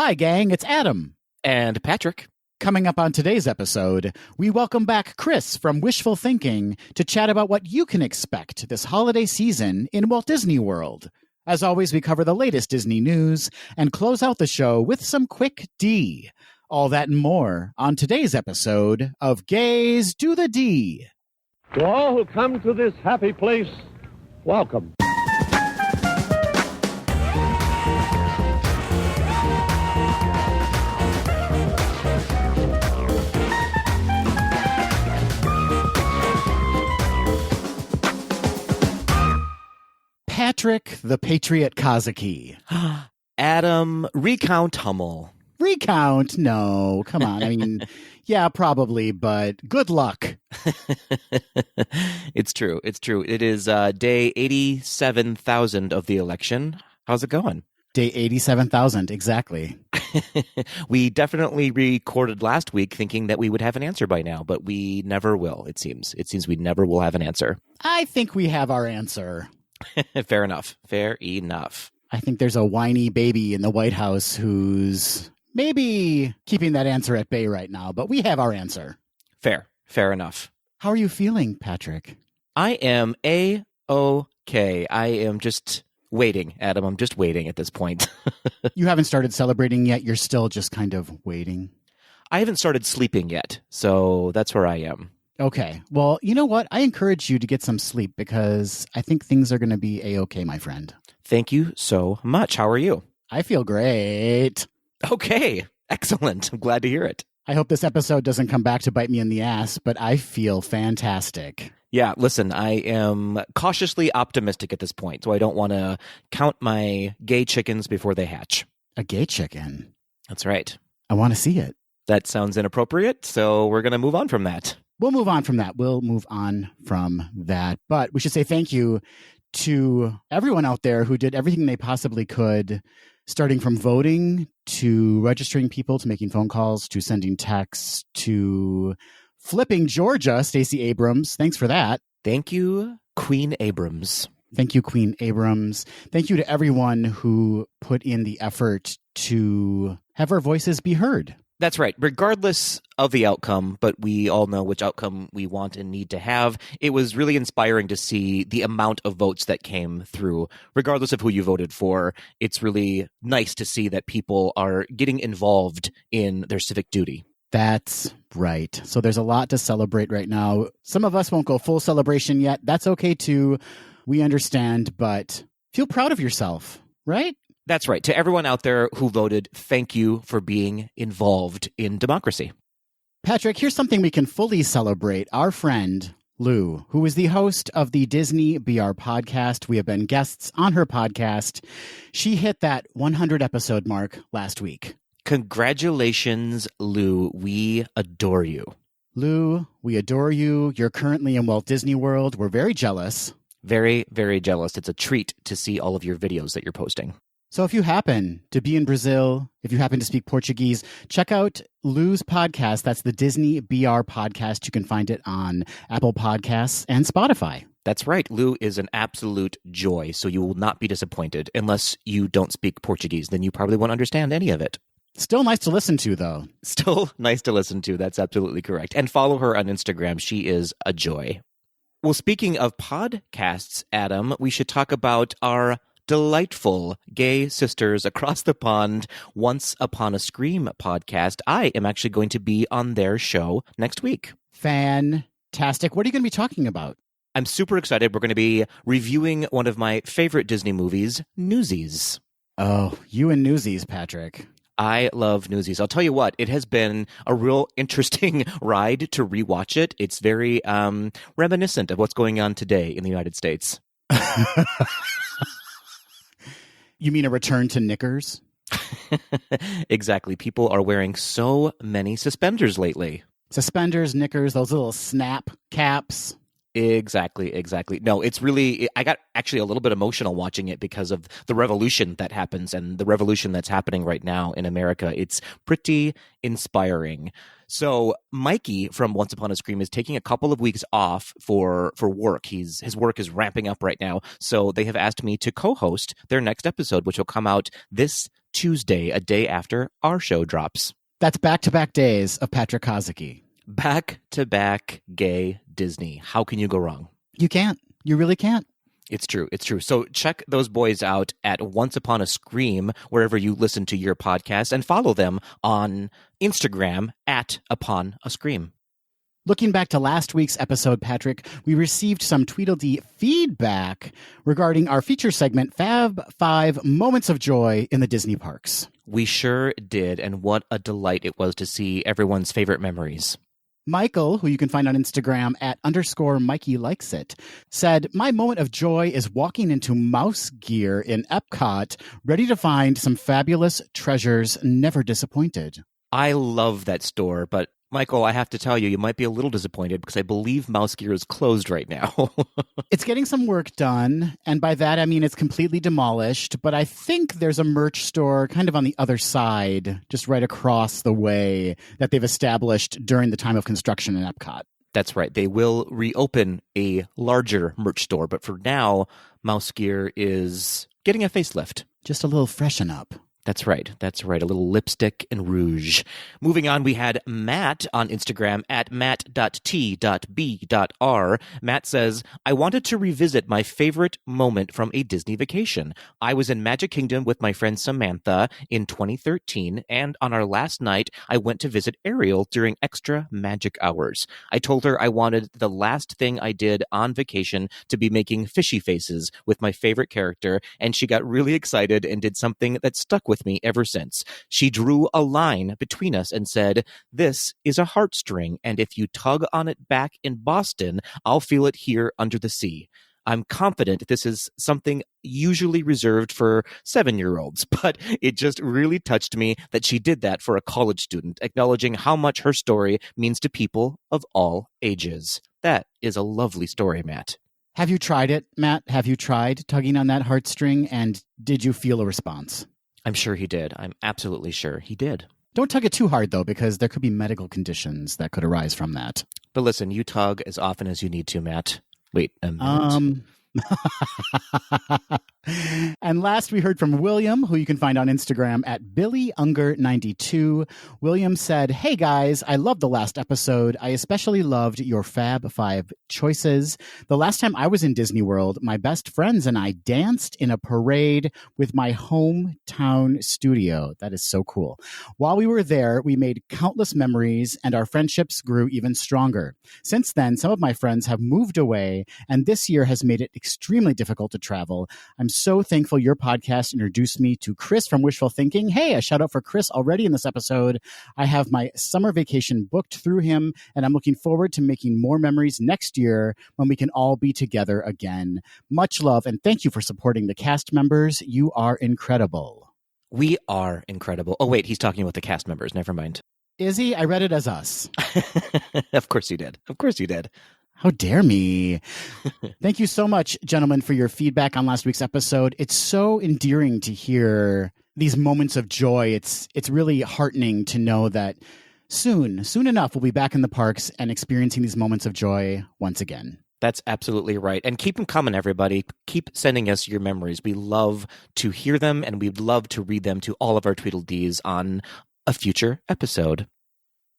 Hi, gang, it's Adam. And Patrick. Coming up on today's episode, we welcome back Chris from Wishful Thinking to chat about what you can expect this holiday season in Walt Disney World. As always, we cover the latest Disney news and close out the show with some quick D. All that and more on today's episode of Gays Do the D. To all who come to this happy place, welcome. Patrick the Patriot Kazaki. Adam, recount Hummel. Recount? No, come on. I mean, yeah, probably, but good luck. It's true. It's true. It is day 87,000 of the election. How's it going? Day 87,000, exactly. We definitely recorded last week thinking that we would have an answer by now, but we never will, it seems. It seems we never will have an answer. I think we have our answer. Fair enough. Fair enough. I think there's a whiny baby in the White House who's maybe keeping that answer at bay right now, but we have our answer. Fair enough. How are you feeling, Patrick? I am A-OK. I am just waiting, Adam. I'm just waiting at this point. You haven't started celebrating yet? You're still just kind of waiting? I haven't started sleeping yet, so that's where I am. Okay. Well, you know what? I encourage you to get some sleep because I think things are going to be A-OK, my friend. Thank you so much. How are you? I feel great. Okay. Excellent. I'm glad to hear it. I hope this episode doesn't come back to bite me in the ass, but I feel fantastic. Yeah, listen, I am cautiously optimistic at this point, so I don't want to count my gay chickens before they hatch. A gay chicken? That's right. I want to see it. That sounds inappropriate, so we're going to move on from that. We'll move on from that. But we should say thank you to everyone out there who did everything they possibly could, starting from voting to registering people to making phone calls to sending texts to flipping Georgia, Stacey Abrams. Thanks for that. Thank you, Queen Abrams. Thank you, Queen Abrams. Thank you to everyone who put in the effort to have our voices be heard. That's right. Regardless of the outcome, but we all know which outcome we want and need to have, it was really inspiring to see the amount of votes that came through. Regardless of who you voted for, it's really nice to see that people are getting involved in their civic duty. That's right. So there's a lot to celebrate right now. Some of us won't go full celebration yet. That's okay too. We understand, but feel proud of yourself, right? That's right. To everyone out there who voted, thank you for being involved in democracy. Patrick, here's something we can fully celebrate. Our friend, Lou, who is the host of the Disney BR podcast. We have been guests on her podcast. She hit that 100 episode mark last week. Congratulations, Lou. We adore you. Lou, we adore you. You're currently in Walt Disney World. We're very jealous. Very, very jealous. It's a treat to see all of your videos that you're posting. So if you happen to be in Brazil, if you happen to speak Portuguese, check out Lou's podcast. That's the Disney BR podcast. You can find it on Apple Podcasts and Spotify. That's right. Lou is an absolute joy, so you will not be disappointed unless you don't speak Portuguese. Then you probably won't understand any of it. Still nice to listen to, though. Still nice to listen to. That's absolutely correct. And follow her on Instagram. She is a joy. Well, speaking of podcasts, Adam, we should talk about our delightful gay sisters across the pond, Once Upon a Scream podcast. I am actually going to be on their show next week. Fantastic. What are you going to be talking about? I'm super excited. We're going to be reviewing one of my favorite Disney movies, Newsies. Oh, you and Newsies, Patrick. I love Newsies. I'll tell you what, it has been a real interesting ride to rewatch it. It's very reminiscent of what's going on today in the United States. You mean a return to knickers? Exactly. People are wearing so many suspenders lately. Suspenders, knickers, those little snap caps. Exactly. No, it's really, I got actually a little bit emotional watching it because of the revolution that happens and the revolution that's happening right now in America. It's pretty inspiring. So Mikey from Once Upon a Scream is taking a couple of weeks off for work. His work is ramping up right now. So they have asked me to co-host their next episode, which will come out this Tuesday, a day after our show drops. That's back-to-back days of Patrick Kazuki. Back-to-back gay Disney. How can you go wrong? You can't. You really can't. It's true. It's true. So check those boys out at Once Upon a Scream, wherever you listen to your podcast, and follow them on Instagram at Upon a Scream. Looking back to last week's episode, Patrick, we received some Tweedledee feedback regarding our feature segment, Fab 5 Moments of Joy in the Disney Parks. We sure did, and what a delight it was to see everyone's favorite memories. Michael, who you can find on Instagram at _MikeyLikesIt, said, my moment of joy is walking into Mouse Gear in Epcot, ready to find some fabulous treasures, never disappointed. I love that store, but Michael, I have to tell you, you might be a little disappointed because I believe Mouse Gear is closed right now. It's getting some work done, and by that I mean it's completely demolished, but I think there's a merch store kind of on the other side, just right across the way, that they've established during the time of construction in Epcot. That's right. They will reopen a larger merch store, but for now, Mouse Gear is getting a facelift. Just a little freshen up. That's right. That's right. A little lipstick and rouge. Moving on, we had Matt on Instagram at matt.t.b.r. Matt says, I wanted to revisit my favorite moment from a Disney vacation. I was in Magic Kingdom with my friend Samantha in 2013, and on our last night, I went to visit Ariel during extra magic hours. I told her I wanted the last thing I did on vacation to be making fishy faces with my favorite character, and she got really excited and did something that stuck with me ever since. She drew a line between us and said, this is a heartstring, and if you tug on it back in Boston, I'll feel it here under the sea. I'm confident this is something usually reserved for 7-year-olds, but it just really touched me that she did that for a college student, acknowledging how much her story means to people of all ages. That is a lovely story, Matt. Have you tried it, Matt? Have you tried tugging on that heartstring, and did you feel a response? I'm sure he did. I'm absolutely sure he did. Don't tug it too hard, though, because there could be medical conditions that could arise from that. But listen, you tug as often as you need to, Matt. Wait a minute. And last we heard from William, who you can find on Instagram at BillyUnger92. William said, hey guys, I loved the last episode. I especially loved your Fab 5 choices. The last time I was in Disney World, my best friends and I danced in a parade with my hometown studio. That is so cool. While we were there, we made countless memories and our friendships grew even stronger. Since then, some of my friends have moved away, and this year has made it extremely difficult to travel. I'm so thankful your podcast introduced me to Chris from Wishful Thinking. Hey, a shout out for Chris already in this episode. I have my summer vacation booked through him, and I'm looking forward to making more memories next year when we can all be together again. Much love, and thank you for supporting the cast members. You are incredible. We are incredible. Oh, wait, he's talking about the cast members. Never mind. Is he? I read it as us. Of course you did. Of course you did. How dare me? Thank you so much, gentlemen, for your feedback on last week's episode. It's so endearing to hear these moments of joy. It's really heartening to know that soon enough, we'll be back in the parks and experiencing these moments of joy once again. That's absolutely right. And keep them coming, everybody. Keep sending us your memories. We love to hear them, and we'd love to read them to all of our Tweedledees on a future episode.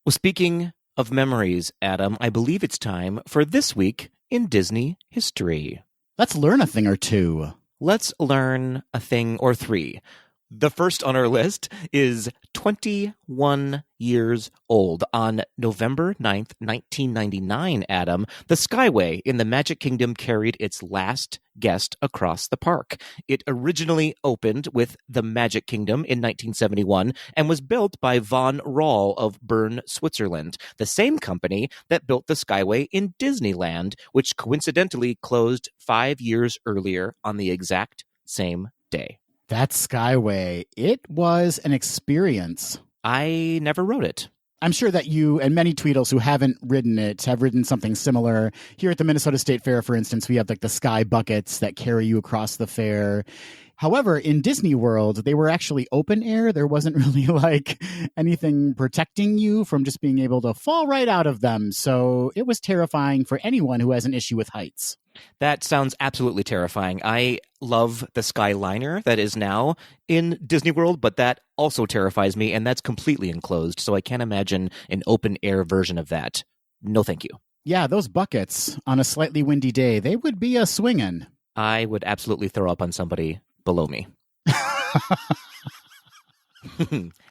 Well, speaking of memories, Adam, I believe it's time for This Week in Disney History. Let's learn a thing or two. Let's learn a thing or three. The first on our list is 21 years old. On November 9th, 1999, Adam, the Skyway in the Magic Kingdom carried its last guest across the park. It originally opened with the Magic Kingdom in 1971 and was built by von Rahl of Bern, Switzerland, the same company that built the Skyway in Disneyland, which coincidentally closed 5 years earlier on the exact same day. That Skyway, it was an experience. I never rode it. I'm sure that you and many Tweedles who haven't ridden it have ridden something similar. Here at the Minnesota State Fair, for instance, we have like the Sky Buckets that carry you across the fair. However, in Disney World, they were actually open air. There wasn't really like anything protecting you from just being able to fall right out of them. So it was terrifying for anyone who has an issue with heights. That sounds absolutely terrifying. I love the Skyliner that is now in Disney World, but that also terrifies me, and that's completely enclosed. So I can't imagine an open air version of that. No, thank you. Yeah, those buckets on a slightly windy day, they would be a swingin'. I would absolutely throw up on somebody below me.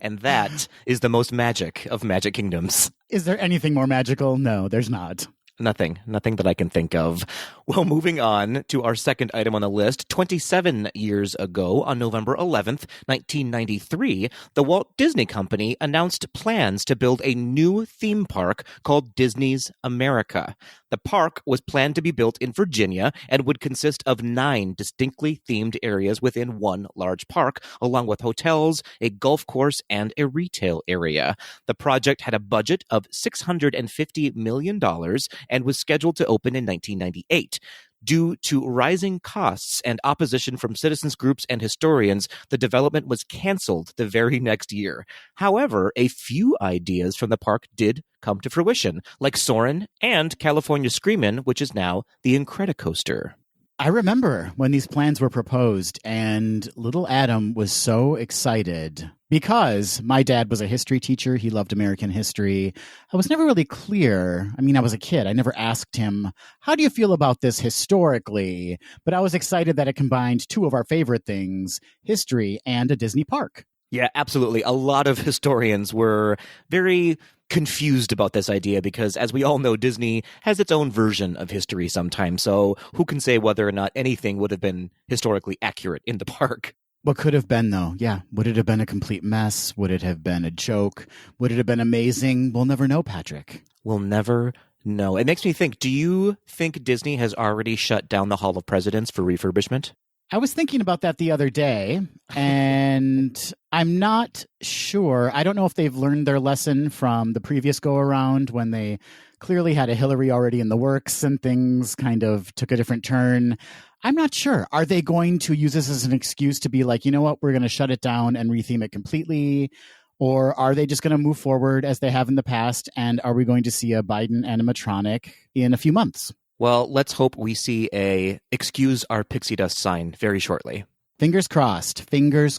And that is the most magic of Magic Kingdoms. Is there anything more magical? No, there's not. Nothing that I can think of. Well, moving on to our second item on the list. 27 years ago, on November 11th, 1993, the Walt Disney Company announced plans to build a new theme park called Disney's America. The park was planned to be built in Virginia and would consist of 9 distinctly themed areas within one large park, along with hotels, a golf course, and a retail area. The project had a budget of $650 million and was scheduled to open in 1998. Due to rising costs and opposition from citizens groups and historians, the development was canceled the very next year. However, a few ideas from the park did come to fruition, like Soarin' and California Screamin', which is now the Incredicoaster. I remember when these plans were proposed, and little Adam was so excited because my dad was a history teacher. He loved American history. I was never really clear. I mean, I was a kid. I never asked him, how do you feel about this historically? But I was excited that it combined 2 of our favorite things, history and a Disney park. Yeah, absolutely. A lot of historians were very confused about this idea because, as we all know, Disney has its own version of history sometimes. So who can say whether or not anything would have been historically accurate in the park? What could have been, though? Yeah. Would it have been a complete mess? Would it have been a joke? Would it have been amazing? We'll never know, Patrick. We'll never know. It makes me think, do you think Disney has already shut down the Hall of Presidents for refurbishment? I was thinking about that the other day, and I'm not sure. I don't know if they've learned their lesson from the previous go-around when they clearly had a Hillary already in the works and things kind of took a different turn. I'm not sure. Are they going to use this as an excuse to be like, you know what, we're going to shut it down and retheme it completely? Or are they just going to move forward as they have in the past? And are we going to see a Biden animatronic in a few months? Well, let's hope we see a excuse our pixie dust sign very shortly. Fingers crossed, toes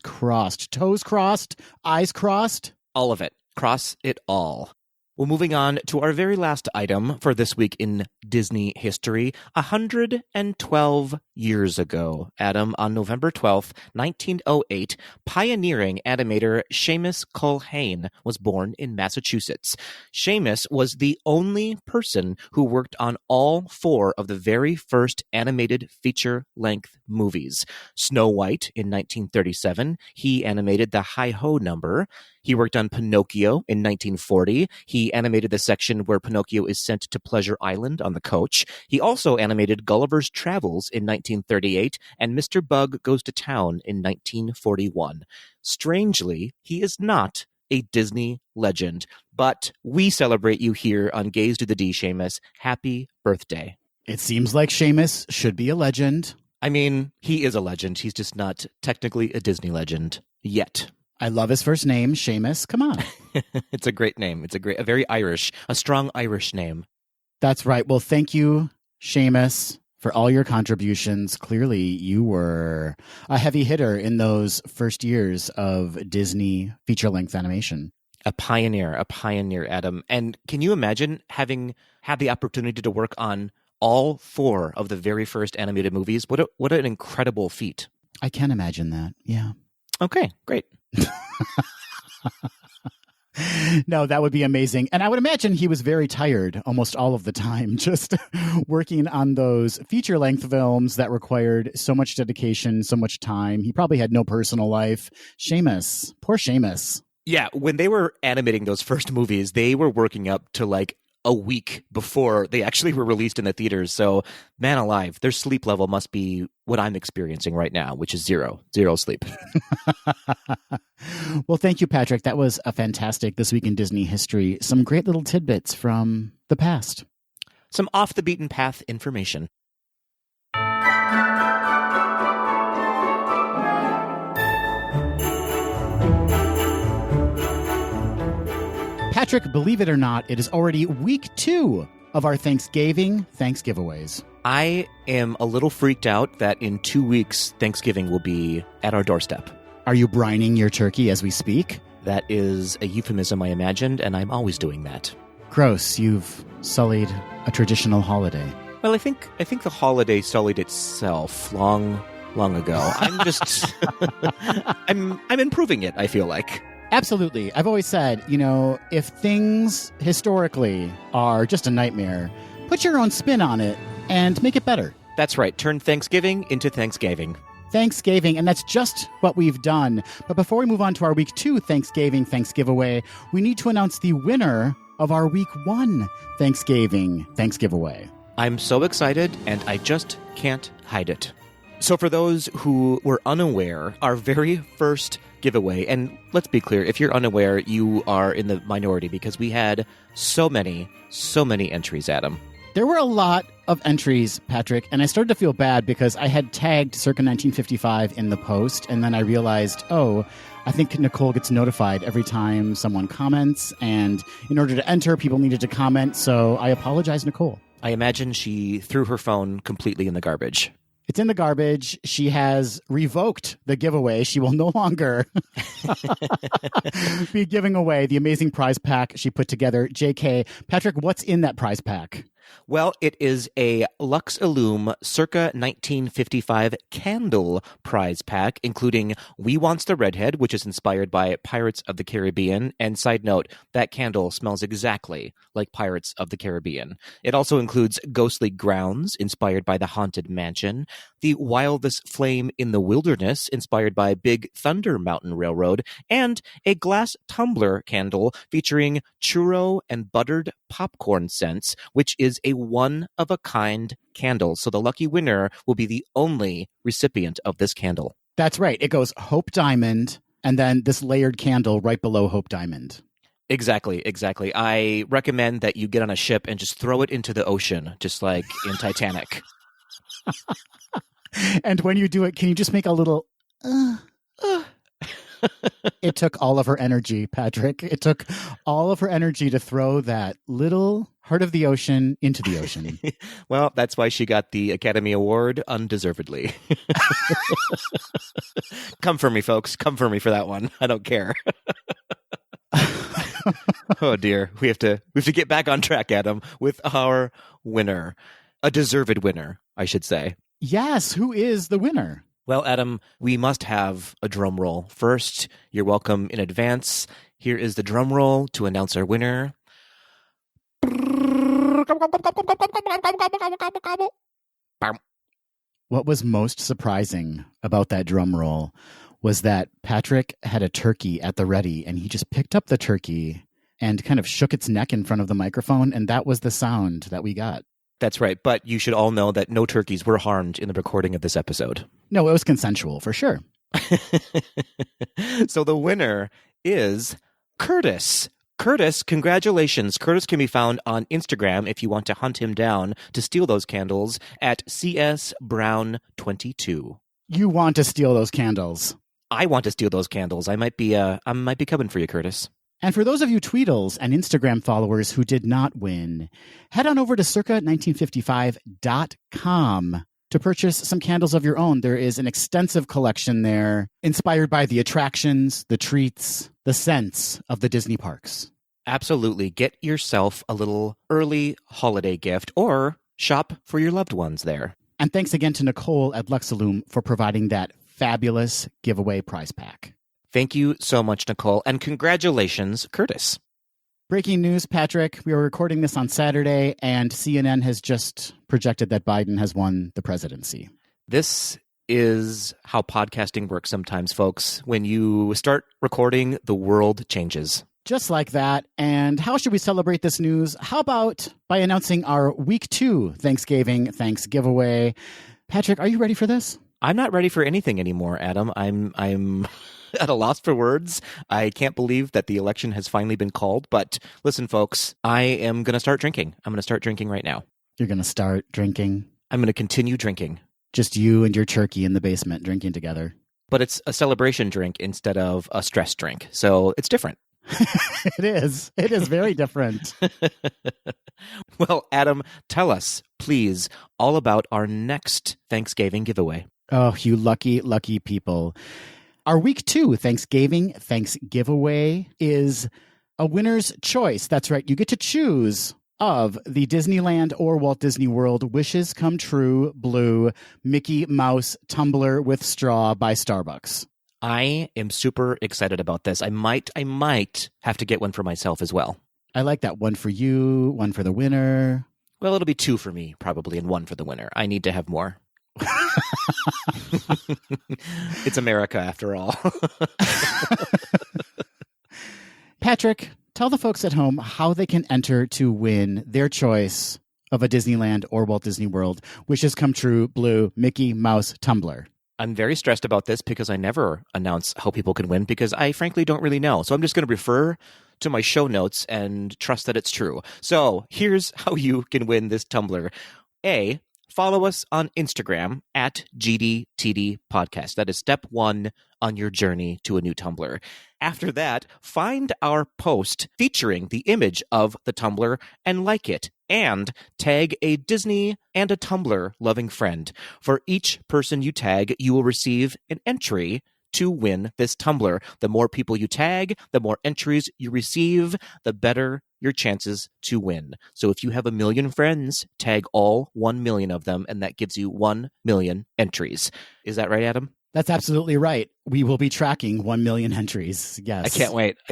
crossed, eyes crossed. All of it. Cross it all. Well, moving on to our very last item for this week in Disney history. 112 years ago, Adam, on November 12th, 1908, pioneering animator Seamus Culhane was born in Massachusetts. Seamus was the only person who worked on all 4 of the very first animated feature-length movies. Snow White in 1937, he animated the Hi-Ho number. He worked on Pinocchio in 1940. He animated the section where Pinocchio is sent to Pleasure Island on the coach. He also animated Gulliver's Travels in 1938 and Mr. Bug Goes to Town in 1941. Strangely, he is not a Disney legend, but we celebrate you here on Gaze to the D, Seamus. Happy birthday. It seems like Seamus should be a legend. I mean, he is a legend. He's just not technically a Disney legend yet. I love his first name, Seamus. Come on. It's a great name. It's a very Irish, a strong Irish name. That's right. Well, thank you, Seamus, for all your contributions. Clearly, you were a heavy hitter in those first years of Disney feature-length animation. A pioneer, Adam. And can you imagine having had the opportunity to work on all 4 of the very first animated movies? What an incredible feat. I can imagine that. Yeah. Okay, great. No, that would be amazing. And I would imagine he was very tired almost all of the time, just working on those feature-length films that required so much dedication, so much time. He probably had no personal life. Seamus. Poor Seamus. Yeah, when they were animating those first movies, they were working up to like a week before they actually were released in the theaters. So, man alive, their sleep level must be what I'm experiencing right now, which is zero sleep. Well, thank you, Patrick. That was a fantastic This Week in Disney History. Some great little tidbits from the past. Some off the beaten path information. Patrick, believe it or not, it is already week 2 of our Thanksgiving thanks giveaways. I am a little freaked out that in 2 weeks, Thanksgiving will be at our doorstep. Are you brining your turkey as we speak? That is a euphemism I imagined, and I'm always doing that. Gross, you've sullied a traditional holiday. Well, I think the holiday sullied itself long ago. I'm just I'm improving it, I feel like. Absolutely. I've always said, if things historically are just a nightmare, put your own spin on it and make it better. That's right. Turn Thanksgiving into Thanksgiving. Thanksgiving, and that's just what we've done. But before we move on to our week 2 Thanksgiving thanks giveaway, we need to announce the winner of our week 1 Thanksgiving thanks giveaway. I'm so excited, and I just can't hide it. So for those who were unaware, our very first giveaway, and let's be clear, if you're unaware, you are in the minority because we had so many entries, Adam. There were a lot of entries, Patrick, and I started to feel bad because I had tagged circa 1955 in the post, and then I realized, I think Nicole gets notified every time someone comments, and in order to enter, people needed to comment, so I apologize, Nicole. I imagine she threw her phone completely in the garbage. It's in the garbage. She has revoked the giveaway. She will no longer be giving away the amazing prize pack she put together. JK, Patrick, what's in that prize pack? Well, it is a Lux Illum circa 1955 candle prize pack, including We Wants the Redhead, which is inspired by Pirates of the Caribbean. And side note, that candle smells exactly like Pirates of the Caribbean. It also includes Ghostly Grounds, inspired by The Haunted Mansion, The Wildest Flame in the Wilderness, inspired by Big Thunder Mountain Railroad, and a glass tumbler candle featuring churro and buttered popcorn scents, which is a one-of-a-kind candle. So the lucky winner will be the only recipient of this candle. That's right. It goes Hope Diamond, and then this layered candle right below Hope Diamond. Exactly. I recommend that you get on a ship and just throw it into the ocean, just like in Titanic. And when you do it, can you just make a little... It took all of her energy, Patrick. It took all of her energy to throw that little heart of the ocean into the ocean. Well, that's why she got the Academy Award undeservedly. Come for me, folks. Come for me for that one. I don't care. Oh, dear. We have to get back on track, Adam, with our winner. A deserved winner, I should say. Yes. Who is the winner? Well, Adam, we must have a drum roll. First, you're welcome in advance. Here is the drum roll to announce our winner. What was most surprising about that drum roll was that Patrick had a turkey at the ready, and he just picked up the turkey and kind of shook its neck in front of the microphone, and that was the sound that we got. That's right, but you should all know that no turkeys were harmed in the recording of this episode. No, it was consensual, for sure. So the winner is Curtis. Curtis, congratulations. Curtis can be found on Instagram if you want to hunt him down to steal those candles at csbrown22. You want to steal those candles. I want to steal those candles. I might be coming for you, Curtis. And for those of you Tweedles and Instagram followers who did not win, head on over to circa1955.com to purchase some candles of your own. There is an extensive collection there inspired by the attractions, the treats, the scents of the Disney parks. Absolutely. Get yourself a little early holiday gift or shop for your loved ones there. And thanks again to Nicole at Luxillume for providing that fabulous giveaway prize pack. Thank you so much, Nicole, and congratulations, Curtis. Breaking news, Patrick. We are recording this on Saturday, and CNN has just projected that Biden has won the presidency. This is how podcasting works sometimes, folks. When you start recording, the world changes. Just like that. And how should we celebrate this news? How about by announcing our Week 2 Thanksgiving thanks giveaway? Patrick, are you ready for this? I'm not ready for anything anymore, Adam. I'm at a loss for words. I can't believe that the election has finally been called. But listen, folks, I am going to start drinking. I'm going to start drinking right now. You're going to start drinking? I'm going to continue drinking. Just you and your turkey in the basement drinking together. But it's a celebration drink instead of a stress drink. So it's different. It is. It is very different. Well, Adam, tell us, please, all about our next Thanksgiving giveaway. Oh, you lucky, lucky people. Our week 2 Thanksgiving giveaway is a winner's choice. That's right. You get to choose of the Disneyland or Walt Disney World Wishes Come True Blue Mickey Mouse Tumbler with Straw by Starbucks. I am super excited about this. I might have to get one for myself as well. I like that. One for you, one for the winner. Well, it'll be 2 for me, probably, and 1 for the winner. I need to have more. It's America, after all. Patrick, tell the folks at home how they can enter to win their choice of a Disneyland or Walt Disney World Wishes Come True Blue Mickey Mouse Tumbler. I'm very stressed about this because I never announce how people can win because I frankly don't really know. So I'm just going to refer to my show notes and trust that it's true. So here's how you can win this tumbler. A, follow us on Instagram at GDTD Podcast. That is step 1 on your journey to a new tumbler. After that, find our post featuring the image of the tumbler and like it. And tag a Disney and a Tumblr loving friend. For each person you tag, you will receive an entry to win this tumbler. The more people you tag, the more entries you receive, the better your chances to win. So if you have 1 million friends, tag all 1 million of them, and that gives you 1 million entries. Is that right, Adam? That's absolutely right. We will be tracking 1 million entries. Yes. I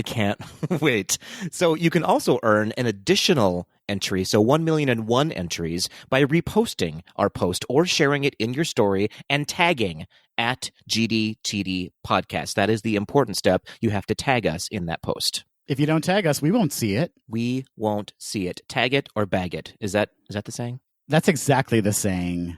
can't wait. So you can also earn an additional entry, so 1,000,001 entries, by reposting our post or sharing it in your story and tagging at GDTD Podcast. That is the important step. You have to tag us in that post. If you don't tag us, we won't see it. We won't see it. Tag it or bag it. Is that the saying? That's exactly the saying.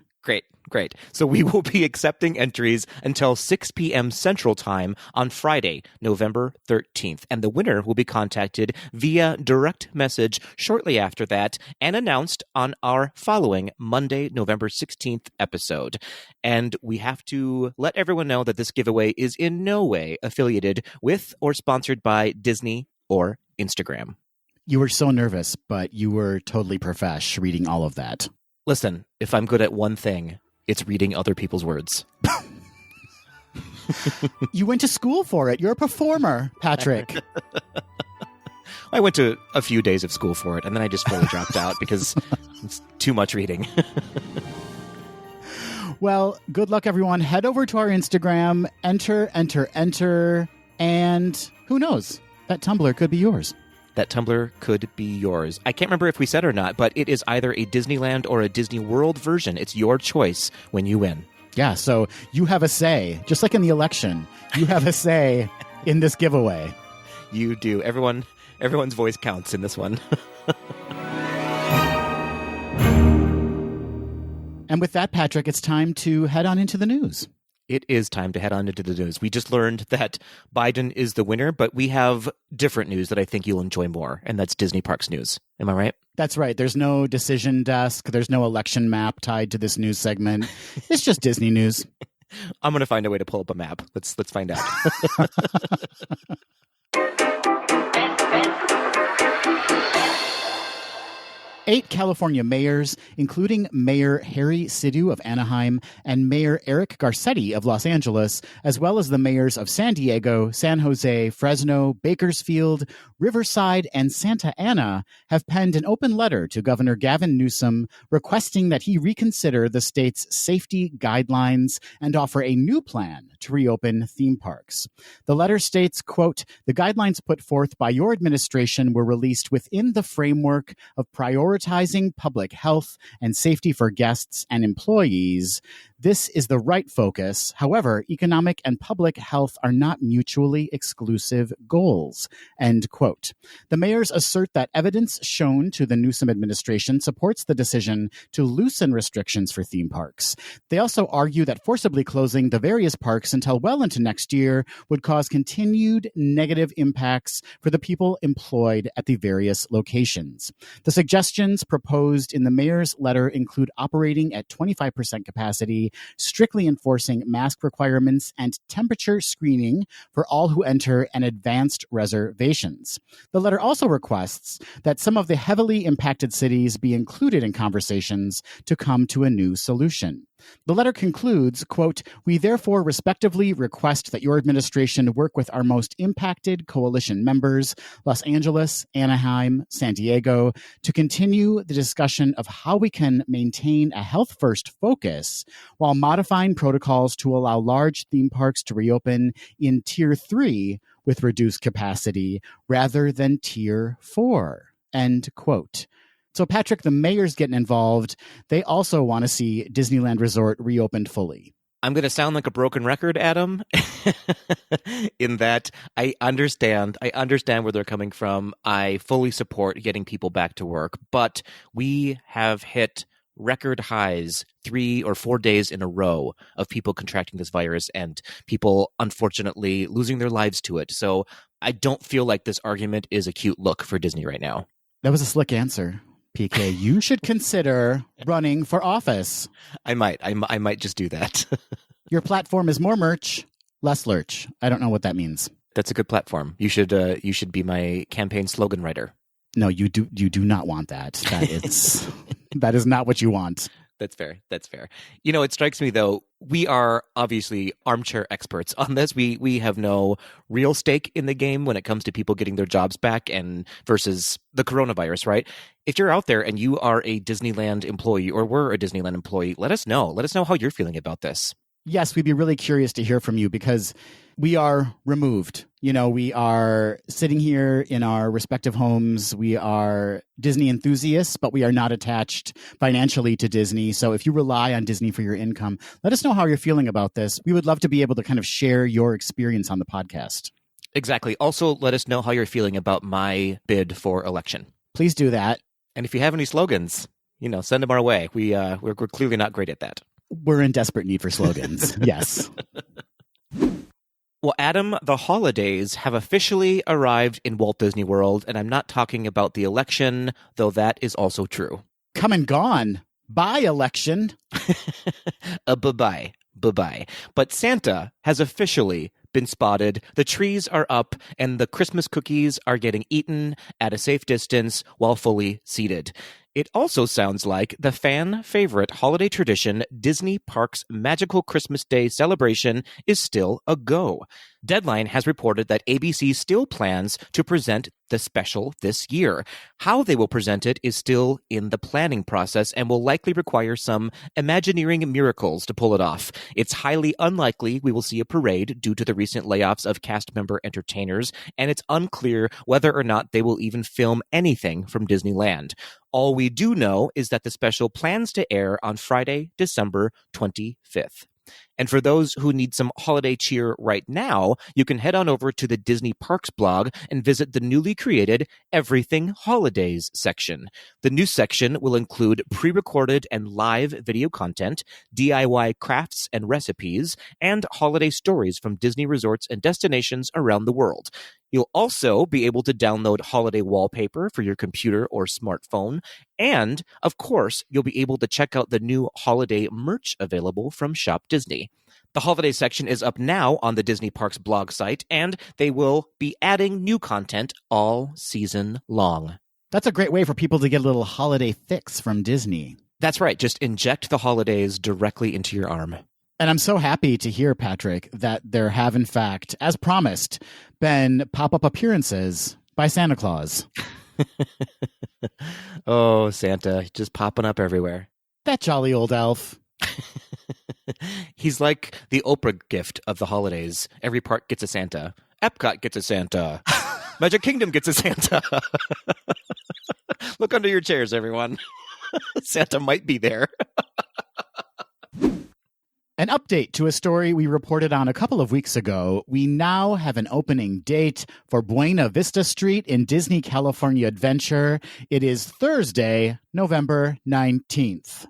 Great. So we will be accepting entries until 6 p.m. Central Time on Friday, November 13th. And the winner will be contacted via direct message shortly after that and announced on our following Monday, November 16th episode. And we have to let everyone know that this giveaway is in no way affiliated with or sponsored by Disney or Instagram. You were so nervous, but you were totally profesh reading all of that. Listen, if I'm good at one thing, it's reading other people's words. You went to school for it. You're a performer, Patrick. I went to a few days of school for it, and then I just fully dropped out because it's too much reading. Well, good luck, everyone. Head over to our Instagram, enter, and who knows? That tumbler could be yours. That tumbler could be yours. I can't remember if we said or not, but it is either a Disneyland or a Disney World version. It's your choice when you win. Yeah, so you have a say. Just like in the election, you have a say in this giveaway. You do. Everyone's voice counts in this one. And with that, Patrick, it's time to head on into the news. It is time to head on into the news. We just learned that Biden is the winner, but we have different news that I think you'll enjoy more, and that's Disney Parks news. Am I right? That's right. There's no decision desk. There's no election map tied to this news segment. It's just Disney news. I'm going to find a way to pull up a map. Let's find out. 8 California mayors, including Mayor Harry Sidhu of Anaheim and Mayor Eric Garcetti of Los Angeles, as well as the mayors of San Diego, San Jose, Fresno, Bakersfield, Riverside, and Santa Ana, have penned an open letter to Governor Gavin Newsom requesting that he reconsider the state's safety guidelines and offer a new plan to reopen theme parks. The letter states, quote, "The guidelines put forth by your administration were released within the framework of prioritizing public health and safety for guests and employees. This is the right focus. However, economic and public health are not mutually exclusive goals." End quote. The mayors assert that evidence shown to the Newsom administration supports the decision to loosen restrictions for theme parks. They also argue that forcibly closing the various parks until well into next year would cause continued negative impacts for the people employed at the various locations. The suggestions proposed in the mayor's letter include operating at 25% capacity City, strictly enforcing mask requirements and temperature screening for all who enter and advanced reservations. The letter also requests that some of the heavily impacted cities be included in conversations to come to a new solution. The letter concludes, quote, "We therefore respectively request that your administration work with our most impacted coalition members, Los Angeles, Anaheim, San Diego, to continue the discussion of how we can maintain a health-first focus while modifying protocols to allow large theme parks to reopen in Tier 3 with reduced capacity rather than Tier 4, end quote. So, Patrick, the mayor's getting involved. They also want to see Disneyland Resort reopened fully. I'm going to sound like a broken record, Adam, in that I understand where they're coming from. I fully support getting people back to work, but we have hit record highs 3 or 4 days in a row of people contracting this virus and people, unfortunately, losing their lives to it. So I don't feel like this argument is a cute look for Disney right now. That was a slick answer. PK, you should consider running for office. I might just do that. Your platform is more merch, less lurch. I don't know what that means. That's a good platform. You should be my campaign slogan writer. No, you do not want that. That is not what you want. That's fair. You know, it strikes me, though, we are obviously armchair experts on this. We have no real stake in the game when it comes to people getting their jobs back and versus the coronavirus, right? If you're out there and you are a Disneyland employee or were a Disneyland employee, let us know. Let us know how you're feeling about this. Yes, we'd be really curious to hear from you because we are removed. You know, we are sitting here in our respective homes. We are Disney enthusiasts, but we are not attached financially to Disney. So if you rely on Disney for your income, let us know how you're feeling about this. We would love to be able to kind of share your experience on the podcast. Exactly. Also, let us know how you're feeling about my bid for election. Please do that. And if you have any slogans, you know, send them our way. We're clearly not great at that. We're in desperate need for slogans. Yes. Well, Adam, the holidays have officially arrived in Walt Disney World, and I'm not talking about the election, though that is also true. Come and gone. Bye, election. Bye-bye. But Santa has officially been spotted. The trees are up, and the Christmas cookies are getting eaten at a safe distance while fully seated. It also sounds like the fan favorite holiday tradition, Disney Parks' Magical Christmas Day celebration, is still a go. Deadline has reported that ABC still plans to present the special this year. How they will present it is still in the planning process and will likely require some Imagineering miracles to pull it off. It's highly unlikely we will see a parade due to the recent layoffs of cast member entertainers, and it's unclear whether or not they will even film anything from Disneyland. All we do know is that the special plans to air on Friday, December 25th. And for those who need some holiday cheer right now, you can head on over to the Disney Parks blog and visit the newly created Everything Holidays section. The new section will include pre-recorded and live video content, DIY crafts and recipes, and holiday stories from Disney resorts and destinations around the world. You'll also be able to download holiday wallpaper for your computer or smartphone. And, of course, you'll be able to check out the new holiday merch available from Shop Disney. The holiday section is up now on the Disney Parks blog site, and they will be adding new content all season long. That's a great way for people to get a little holiday fix from Disney. That's right. Just inject the holidays directly into your arm. And I'm so happy to hear, Patrick, that there have, in fact, as promised, been pop-up appearances by Santa Claus. Oh, Santa, just popping up everywhere. That jolly old elf. He's like the Oprah gift of the holidays. Every park gets a Santa. Epcot gets a Santa. Magic Kingdom gets a Santa. Look under your chairs, everyone. Santa might be there. An update to a story we reported on a couple of weeks ago. We now have an opening date for Buena Vista Street in Disney California Adventure. It is Thursday, November 19th.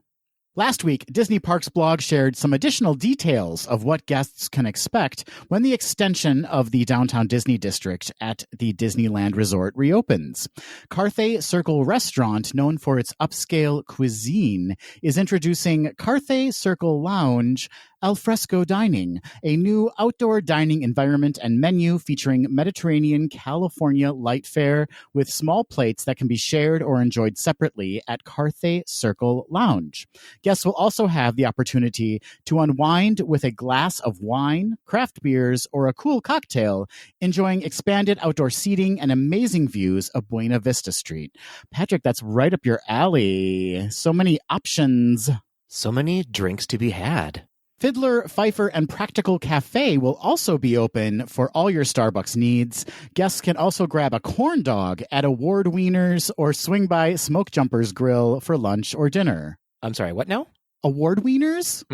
Last week, Disney Parks blog shared some additional details of what guests can expect when the extension of the Downtown Disney District at the Disneyland Resort reopens. Carthay Circle Restaurant, known for its upscale cuisine, is introducing Carthay Circle Lounge Alfresco Dining, a new outdoor dining environment and menu featuring Mediterranean California light fare with small plates that can be shared or enjoyed separately at Carthay Circle Lounge. Guests will also have the opportunity to unwind with a glass of wine, craft beers, or a cool cocktail, enjoying expanded outdoor seating and amazing views of Buena Vista Street. Patrick, that's right up your alley. So many options. So many drinks to be had. Fiddler, Pfeiffer, and Practical Cafe will also be open for all your Starbucks needs. Guests can also grab a corn dog at Award Wieners or swing by Smoke Jumpers Grill for lunch or dinner. I'm sorry, what now? Award Wieners?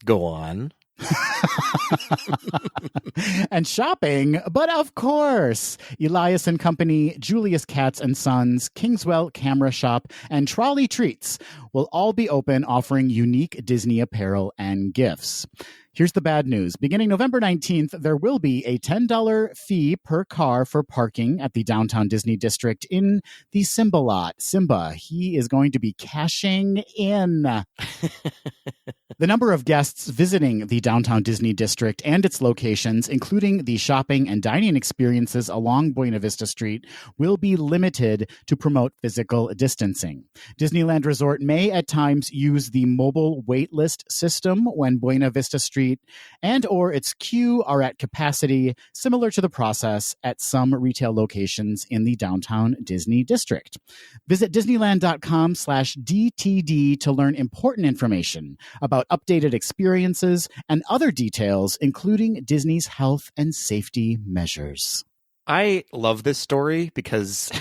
Go on. And shopping, but of course, Elias and Company, Julius Katz and Sons, Kingswell Camera Shop, and Trolley Treats will all be open, offering unique Disney apparel and gifts. Here's the bad news. Beginning November 19th, there will be a $10 fee per car for parking at the Downtown Disney District in the Simba lot. Simba, he is going to be cashing in. The number of guests visiting the Downtown Disney District and its locations, including the shopping and dining experiences along Buena Vista Street, will be limited to promote physical distancing. Disneyland Resort may at times use the mobile waitlist system when Buena Vista Street and or its queue are at capacity, similar to the process at some retail locations in the Downtown Disney District. Visit Disneyland.com/DTD to learn important information about updated experiences and other details, including Disney's health and safety measures. I love this story because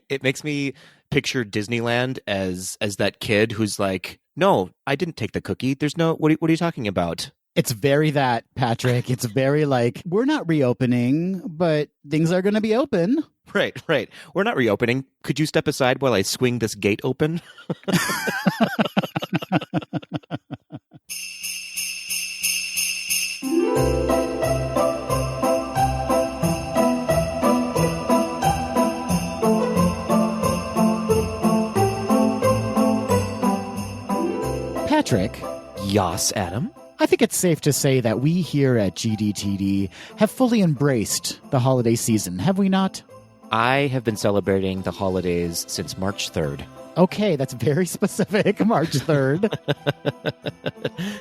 it makes me picture Disneyland as that kid who's like, no, I didn't take the cookie. There's no, what are you talking about? It's very that, Patrick. It's very like, we're not reopening, but things are going to be open. Right. We're not reopening. Could you step aside while I swing this gate open? Patrick. Yas, Adam. I think it's safe to say that we here at GDTD have fully embraced the holiday season, have we not? I have been celebrating the holidays since March 3rd. Okay, that's very specific, March 3rd.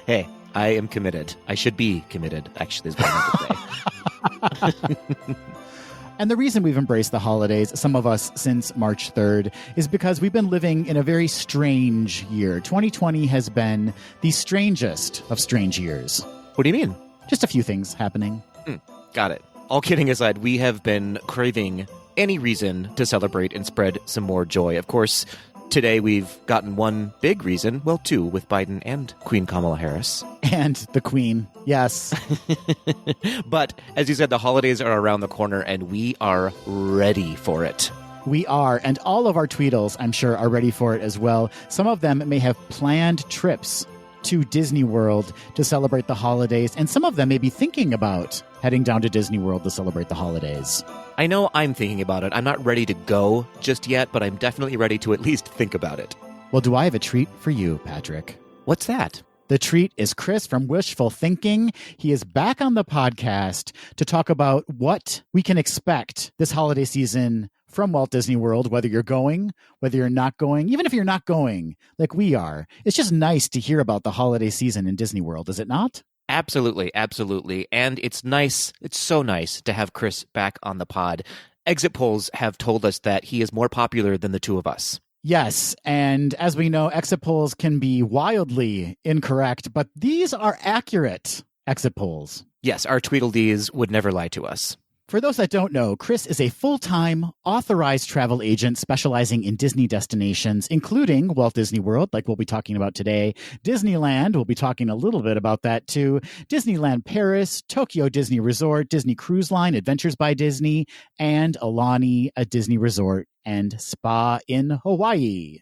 Hey, I am committed. I should be committed, actually, is what I meant to say. And the reason we've embraced the holidays, some of us since March 3rd, is because we've been living in a very strange year. 2020 has been the strangest of strange years. What do you mean? Just a few things happening. Got it. All kidding aside, we have been craving any reason to celebrate and spread some more joy. Of course, today we've gotten one big reason, well, two, with Biden and Queen Kamala Harris. And the Queen, yes. But, as you said, the holidays are around the corner, and we are ready for it. We are, and all of our Tweedles, I'm sure, are ready for it as well. Some of them may have planned trips to Disney World to celebrate the holidays, and some of them may be thinking about heading down to Disney World to celebrate the holidays. I know I'm thinking about it. I'm not ready to go just yet, but I'm definitely ready to at least think about it. Well, do I have a treat for you, Patrick? What's that? The treat is Chris from Wishful Thinking. He is back on the podcast to talk about what we can expect this holiday season from Walt Disney World, whether you're going, whether you're not going, even if you're not going like we are. It's just nice to hear about the holiday season in Disney World, is it not? Absolutely. And it's nice, it's so nice to have Chris back on the pod. Exit polls have told us that he is more popular than the two of us. Yes, and as we know, exit polls can be wildly incorrect, but these are accurate exit polls. Yes, our Tweedledees would never lie to us. For those that don't know, Chris is a full-time authorized travel agent specializing in Disney destinations, including Walt Disney World, like we'll be talking about today, Disneyland, we'll be talking a little bit about that too, Disneyland Paris, Tokyo Disney Resort, Disney Cruise Line, Adventures by Disney, and Aulani, a Disney resort and spa in Hawaii.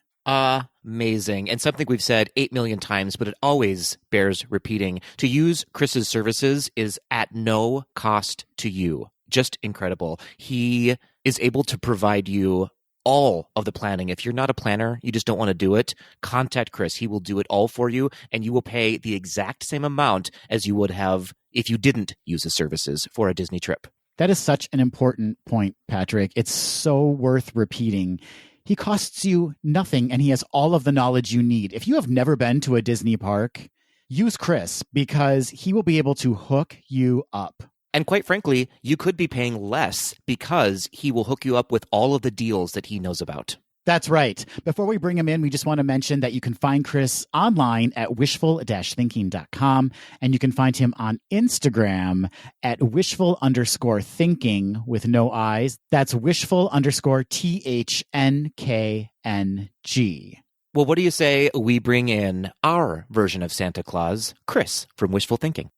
Amazing. And something we've said 8 million times, but it always bears repeating. To use Chris's services is at no cost to you. Just incredible. He is able to provide you all of the planning. If you're not a planner, you just don't want to do it, contact Chris. He will do it all for you, and you will pay the exact same amount as you would have if you didn't use his services for a Disney trip. That is such an important point, Patrick. It's so worth repeating. He costs you nothing, and he has all of the knowledge you need. If you have never been to a Disney park, use Chris, because he will be able to hook you up. And quite frankly, you could be paying less because he will hook you up with all of the deals that he knows about. That's right. Before we bring him in, we just want to mention that you can find Chris online at wishful-thinking.com, and you can find him on Instagram at wishful_thinking with no I's. That's wishful_THNKNG. Well, what do you say we bring in our version of Santa Claus, Chris from Wishful Thinking?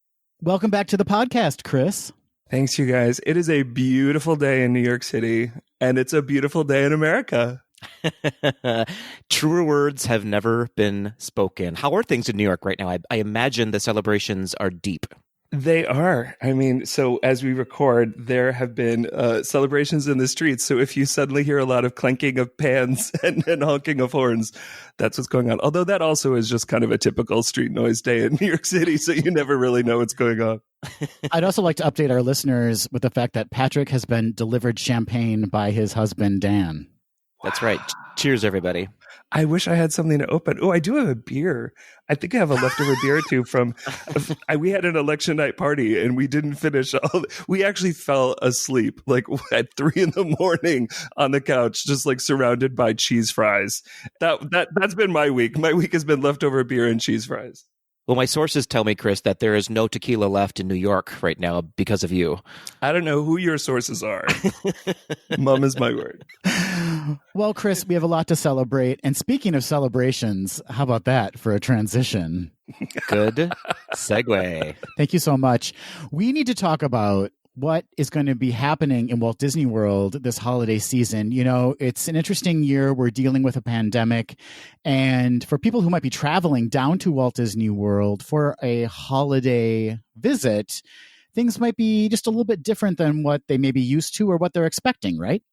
Welcome back to the podcast, Chris. Thanks, you guys. It is a beautiful day in New York City, and it's a beautiful day in America. Truer words have never been spoken. How are things in New York right now? I imagine the celebrations are deep. They are. I mean, so as we record, there have been celebrations in the streets. So if you suddenly hear a lot of clanking of pans and honking of horns, that's what's going on. Although that also is just kind of a typical street noise day in New York City. So you never really know what's going on. I'd also like to update our listeners with the fact that Patrick has been delivered champagne by his husband, Dan. That's right. Cheers, everybody. I wish I had something to open. Oh, I do have a beer. I think I have a leftover beer or two from, we had an election night party and we didn't finish we actually fell asleep like at 3 a.m. on the couch, just like surrounded by cheese fries. That's been my week. My week has been leftover beer and cheese fries. Well, my sources tell me, Chris, that there is no tequila left in New York right now because of you. I don't know who your sources are. Mum is my word. Well, Chris, we have a lot to celebrate. And speaking of celebrations, how about that for a transition? Good segue. Thank you so much. We need to talk about what is going to be happening in Walt Disney World this holiday season. You know, it's an interesting year. We're dealing with a pandemic. And for people who might be traveling down to Walt Disney World for a holiday visit, things might be just a little bit different than what they may be used to or what they're expecting, right?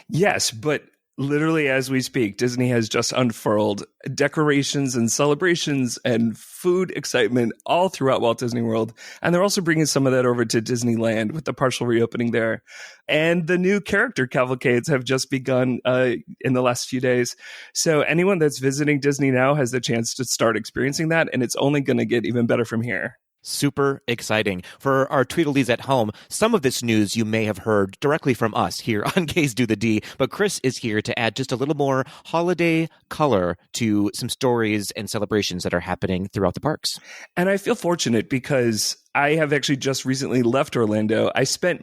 Yes, but literally as we speak, Disney has just unfurled decorations and celebrations and food excitement all throughout Walt Disney World. And they're also bringing some of that over to Disneyland with the partial reopening there. And the new character cavalcades have just begun in the last few days. So anyone that's visiting Disney now has the chance to start experiencing that. And it's only going to get even better from here. Super exciting. For our Tweedledees at home, some of this news you may have heard directly from us here on Gays Do the D, but Chris is here to add just a little more holiday color to some stories and celebrations that are happening throughout the parks. And I feel fortunate because I have actually just recently left Orlando. I spent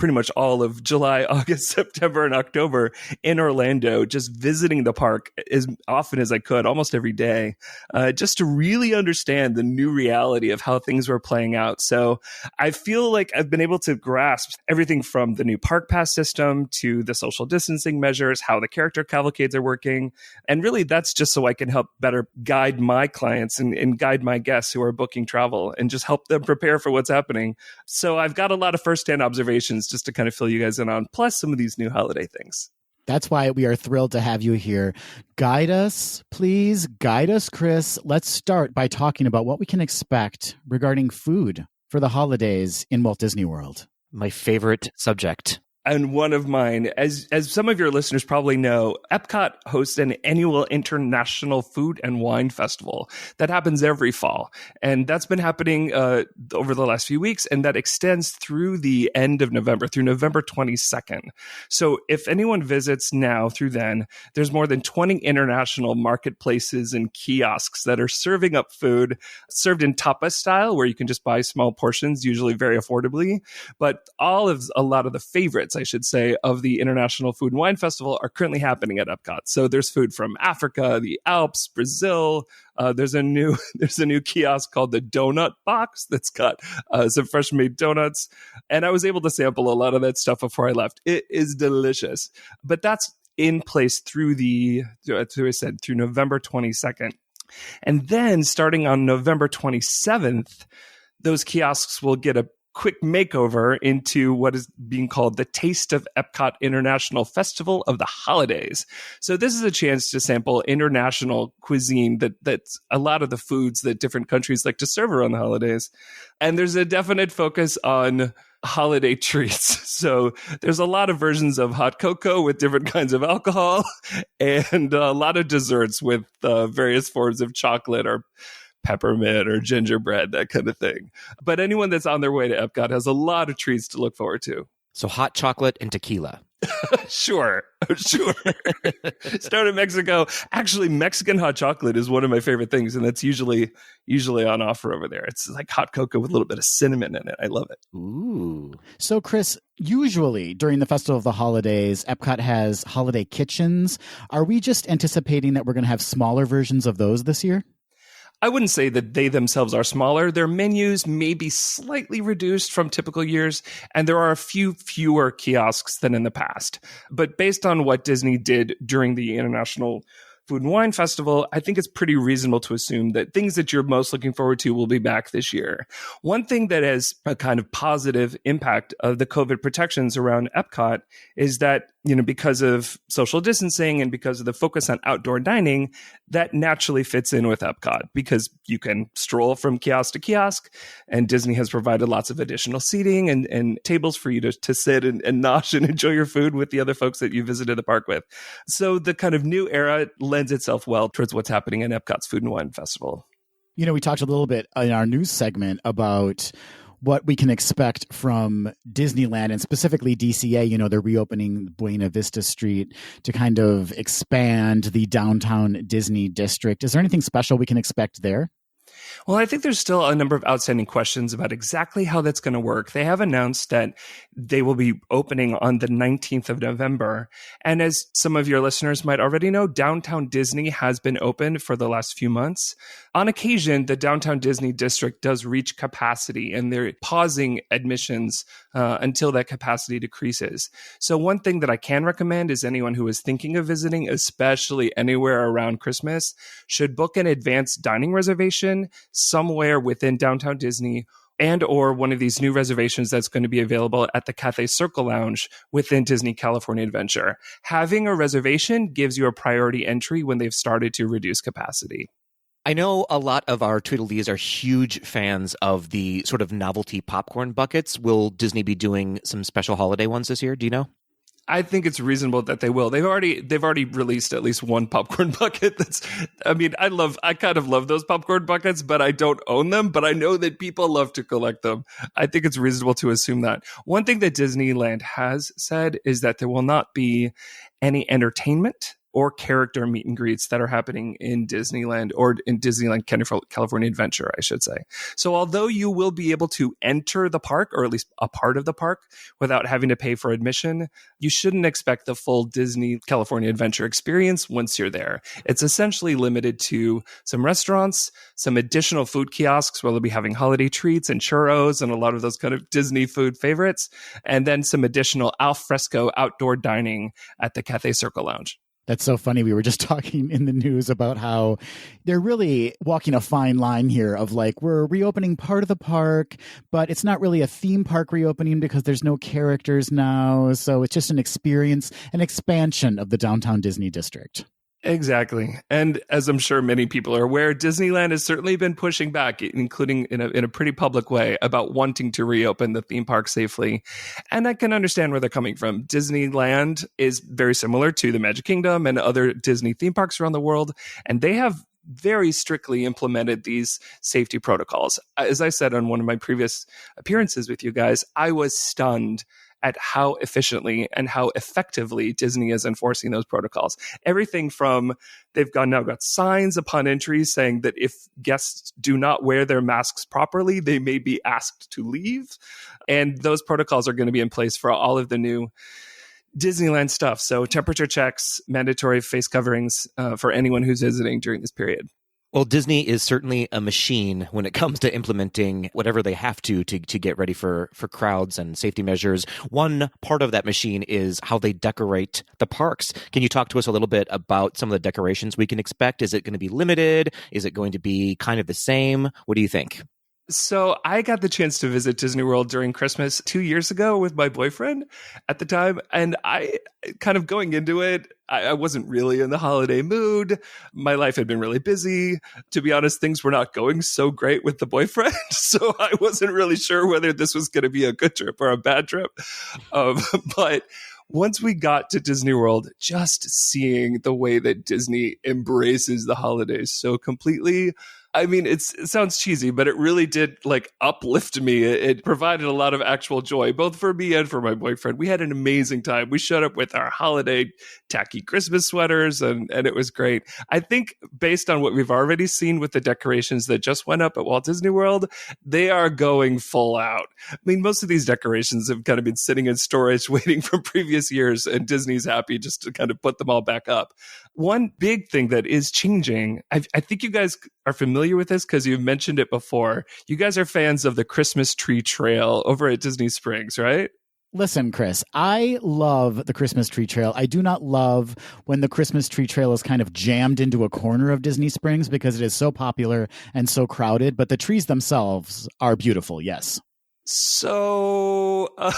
pretty much all of July, August, September, and October in Orlando, just visiting the park as often as I could, almost every day, just to really understand the new reality of how things were playing out. So I feel like I've been able to grasp everything from the new park pass system to the social distancing measures, how the character cavalcades are working. And really, that's just so I can help better guide my clients and guide my guests who are booking travel and just help them prepare for what's happening. So I've got a lot of firsthand observations just to kind of fill you guys in on, plus some of these new holiday things. That's why we are thrilled to have you here. Guide us, please. Guide us, Chris. Let's start by talking about what we can expect regarding food for the holidays in Walt Disney World. My favorite subject. And one of mine, as some of your listeners probably know, Epcot hosts an annual international food and wine festival that happens every fall. And that's been happening over the last few weeks, and that extends through the end of November, through November 22nd. So if anyone visits now through then, there's more than 20 international marketplaces and kiosks that are serving up food, served in tapas style, where you can just buy small portions, usually very affordably. But a lot of the favorites, I should say, of the International Food and Wine Festival are currently happening at Epcot. So there's food from Africa, the Alps, Brazil. There's a new kiosk called the Donut Box that's got some fresh made donuts. And I was able to sample a lot of that stuff before I left. It is delicious. But that's in place through through November 22nd. And then starting on November 27th, those kiosks will get a quick makeover into what is being called the Taste of Epcot International Festival of the Holidays. So this is a chance to sample international cuisine that's a lot of the foods that different countries like to serve around the holidays. And there's a definite focus on holiday treats. So there's a lot of versions of hot cocoa with different kinds of alcohol and a lot of desserts with various forms of chocolate or peppermint or gingerbread, that kind of thing. But anyone that's on their way to Epcot has a lot of treats to look forward to. So hot chocolate and tequila. Sure. Start in Mexico. Actually, Mexican hot chocolate is one of my favorite things, and that's usually on offer over there. It's like hot cocoa with a little bit of cinnamon in it. I love it. Ooh. So, Chris, usually during the Festival of the Holidays, Epcot has holiday kitchens. Are we just anticipating that we're going to have smaller versions of those this year? I wouldn't say that they themselves are smaller. Their menus may be slightly reduced from typical years, and there are a few fewer kiosks than in the past. But based on what Disney did during the International Food and Wine Festival, I think it's pretty reasonable to assume that things that you're most looking forward to will be back this year. One thing that has a kind of positive impact of the COVID protections around Epcot is that, because of social distancing and because of the focus on outdoor dining, that naturally fits in with Epcot because you can stroll from kiosk to kiosk, and Disney has provided lots of additional seating and tables for you to sit and nosh and enjoy your food with the other folks that you visited the park with. So the kind of new era lends itself well towards what's happening in Epcot's Food and Wine Festival. We talked a little bit in our news segment about what we can expect from Disneyland and specifically DCA. They're reopening Buena Vista Street to kind of expand the downtown Disney district. Is there anything special we can expect there? Well, I think there's still a number of outstanding questions about exactly how that's going to work. They have announced that they will be opening on the 19th of November. And as some of your listeners might already know, Downtown Disney has been open for the last few months. On occasion, the Downtown Disney district does reach capacity, and they're pausing admissions until that capacity decreases. So one thing that I can recommend is anyone who is thinking of visiting, especially anywhere around Christmas, should book an advanced dining reservation somewhere within Downtown Disney and or one of these new reservations that's going to be available at the Cathay Circle Lounge within Disney California Adventure. Having a reservation gives you a priority entry when they've started to reduce capacity. I know a lot of our Tweedledees are huge fans of the sort of novelty popcorn buckets. Will Disney be doing some special holiday ones this year? Do you know? I think it's reasonable that they will. They've already released at least one popcorn bucket. I kind of love those popcorn buckets, but I don't own them. But I know that people love to collect them. I think it's reasonable to assume that. One thing that Disneyland has said is that there will not be any entertainment or character meet and greets that are happening in Disneyland or in Disneyland California Adventure, I should say. So although you will be able to enter the park, or at least a part of the park, without having to pay for admission, you shouldn't expect the full Disney California Adventure experience once you're there. It's essentially limited to some restaurants, some additional food kiosks where they'll be having holiday treats and churros and a lot of those kind of Disney food favorites, and then some additional al fresco outdoor dining at the Cathay Circle Lounge. That's so funny. We were just talking in the news about how they're really walking a fine line here of like, we're reopening part of the park, but it's not really a theme park reopening because there's no characters now. So it's just an experience, an expansion of the downtown Disney district. Exactly. And as I'm sure many people are aware, Disneyland has certainly been pushing back, including in a pretty public way, about wanting to reopen the theme park safely. And I can understand where they're coming from. Disneyland is very similar to the Magic Kingdom and other Disney theme parks around the world, and they have very strictly implemented these safety protocols. As I said on one of my previous appearances with you guys, I was stunned at how efficiently and how effectively Disney is enforcing those protocols. Everything from they've now got signs upon entry saying that if guests do not wear their masks properly, they may be asked to leave. And those protocols are going to be in place for all of the new Disneyland stuff. So temperature checks, mandatory face coverings for anyone who's visiting during this period. Well, Disney is certainly a machine when it comes to implementing whatever they have to get ready for crowds and safety measures. One part of that machine is how they decorate the parks. Can you talk to us a little bit about some of the decorations we can expect? Is it going to be limited? Is it going to be kind of the same? What do you think? So I got the chance to visit Disney World during Christmas 2 years ago with my boyfriend at the time. And I kind of going into it, I wasn't really in the holiday mood. My life had been really busy. To be honest, things were not going so great with the boyfriend. So I wasn't really sure whether this was going to be a good trip or a bad trip. But once we got to Disney World, just seeing the way that Disney embraces the holidays so completely, I mean, it sounds cheesy, but it really did like uplift me. It provided a lot of actual joy, both for me and for my boyfriend. We had an amazing time. We showed up with our holiday tacky Christmas sweaters, and it was great. I think based on what we've already seen with the decorations that just went up at Walt Disney World, they are going full out. I mean, most of these decorations have kind of been sitting in storage waiting from previous years, and Disney's happy just to kind of put them all back up. One big thing that is changing, I think you guys are familiar with this because you've mentioned it before. You guys are fans of the Christmas tree trail over at Disney Springs, right? Listen, Chris, I love the Christmas tree trail. I do not love when the Christmas tree trail is kind of jammed into a corner of Disney Springs because it is so popular and so crowded, but the trees themselves are beautiful, yes. So I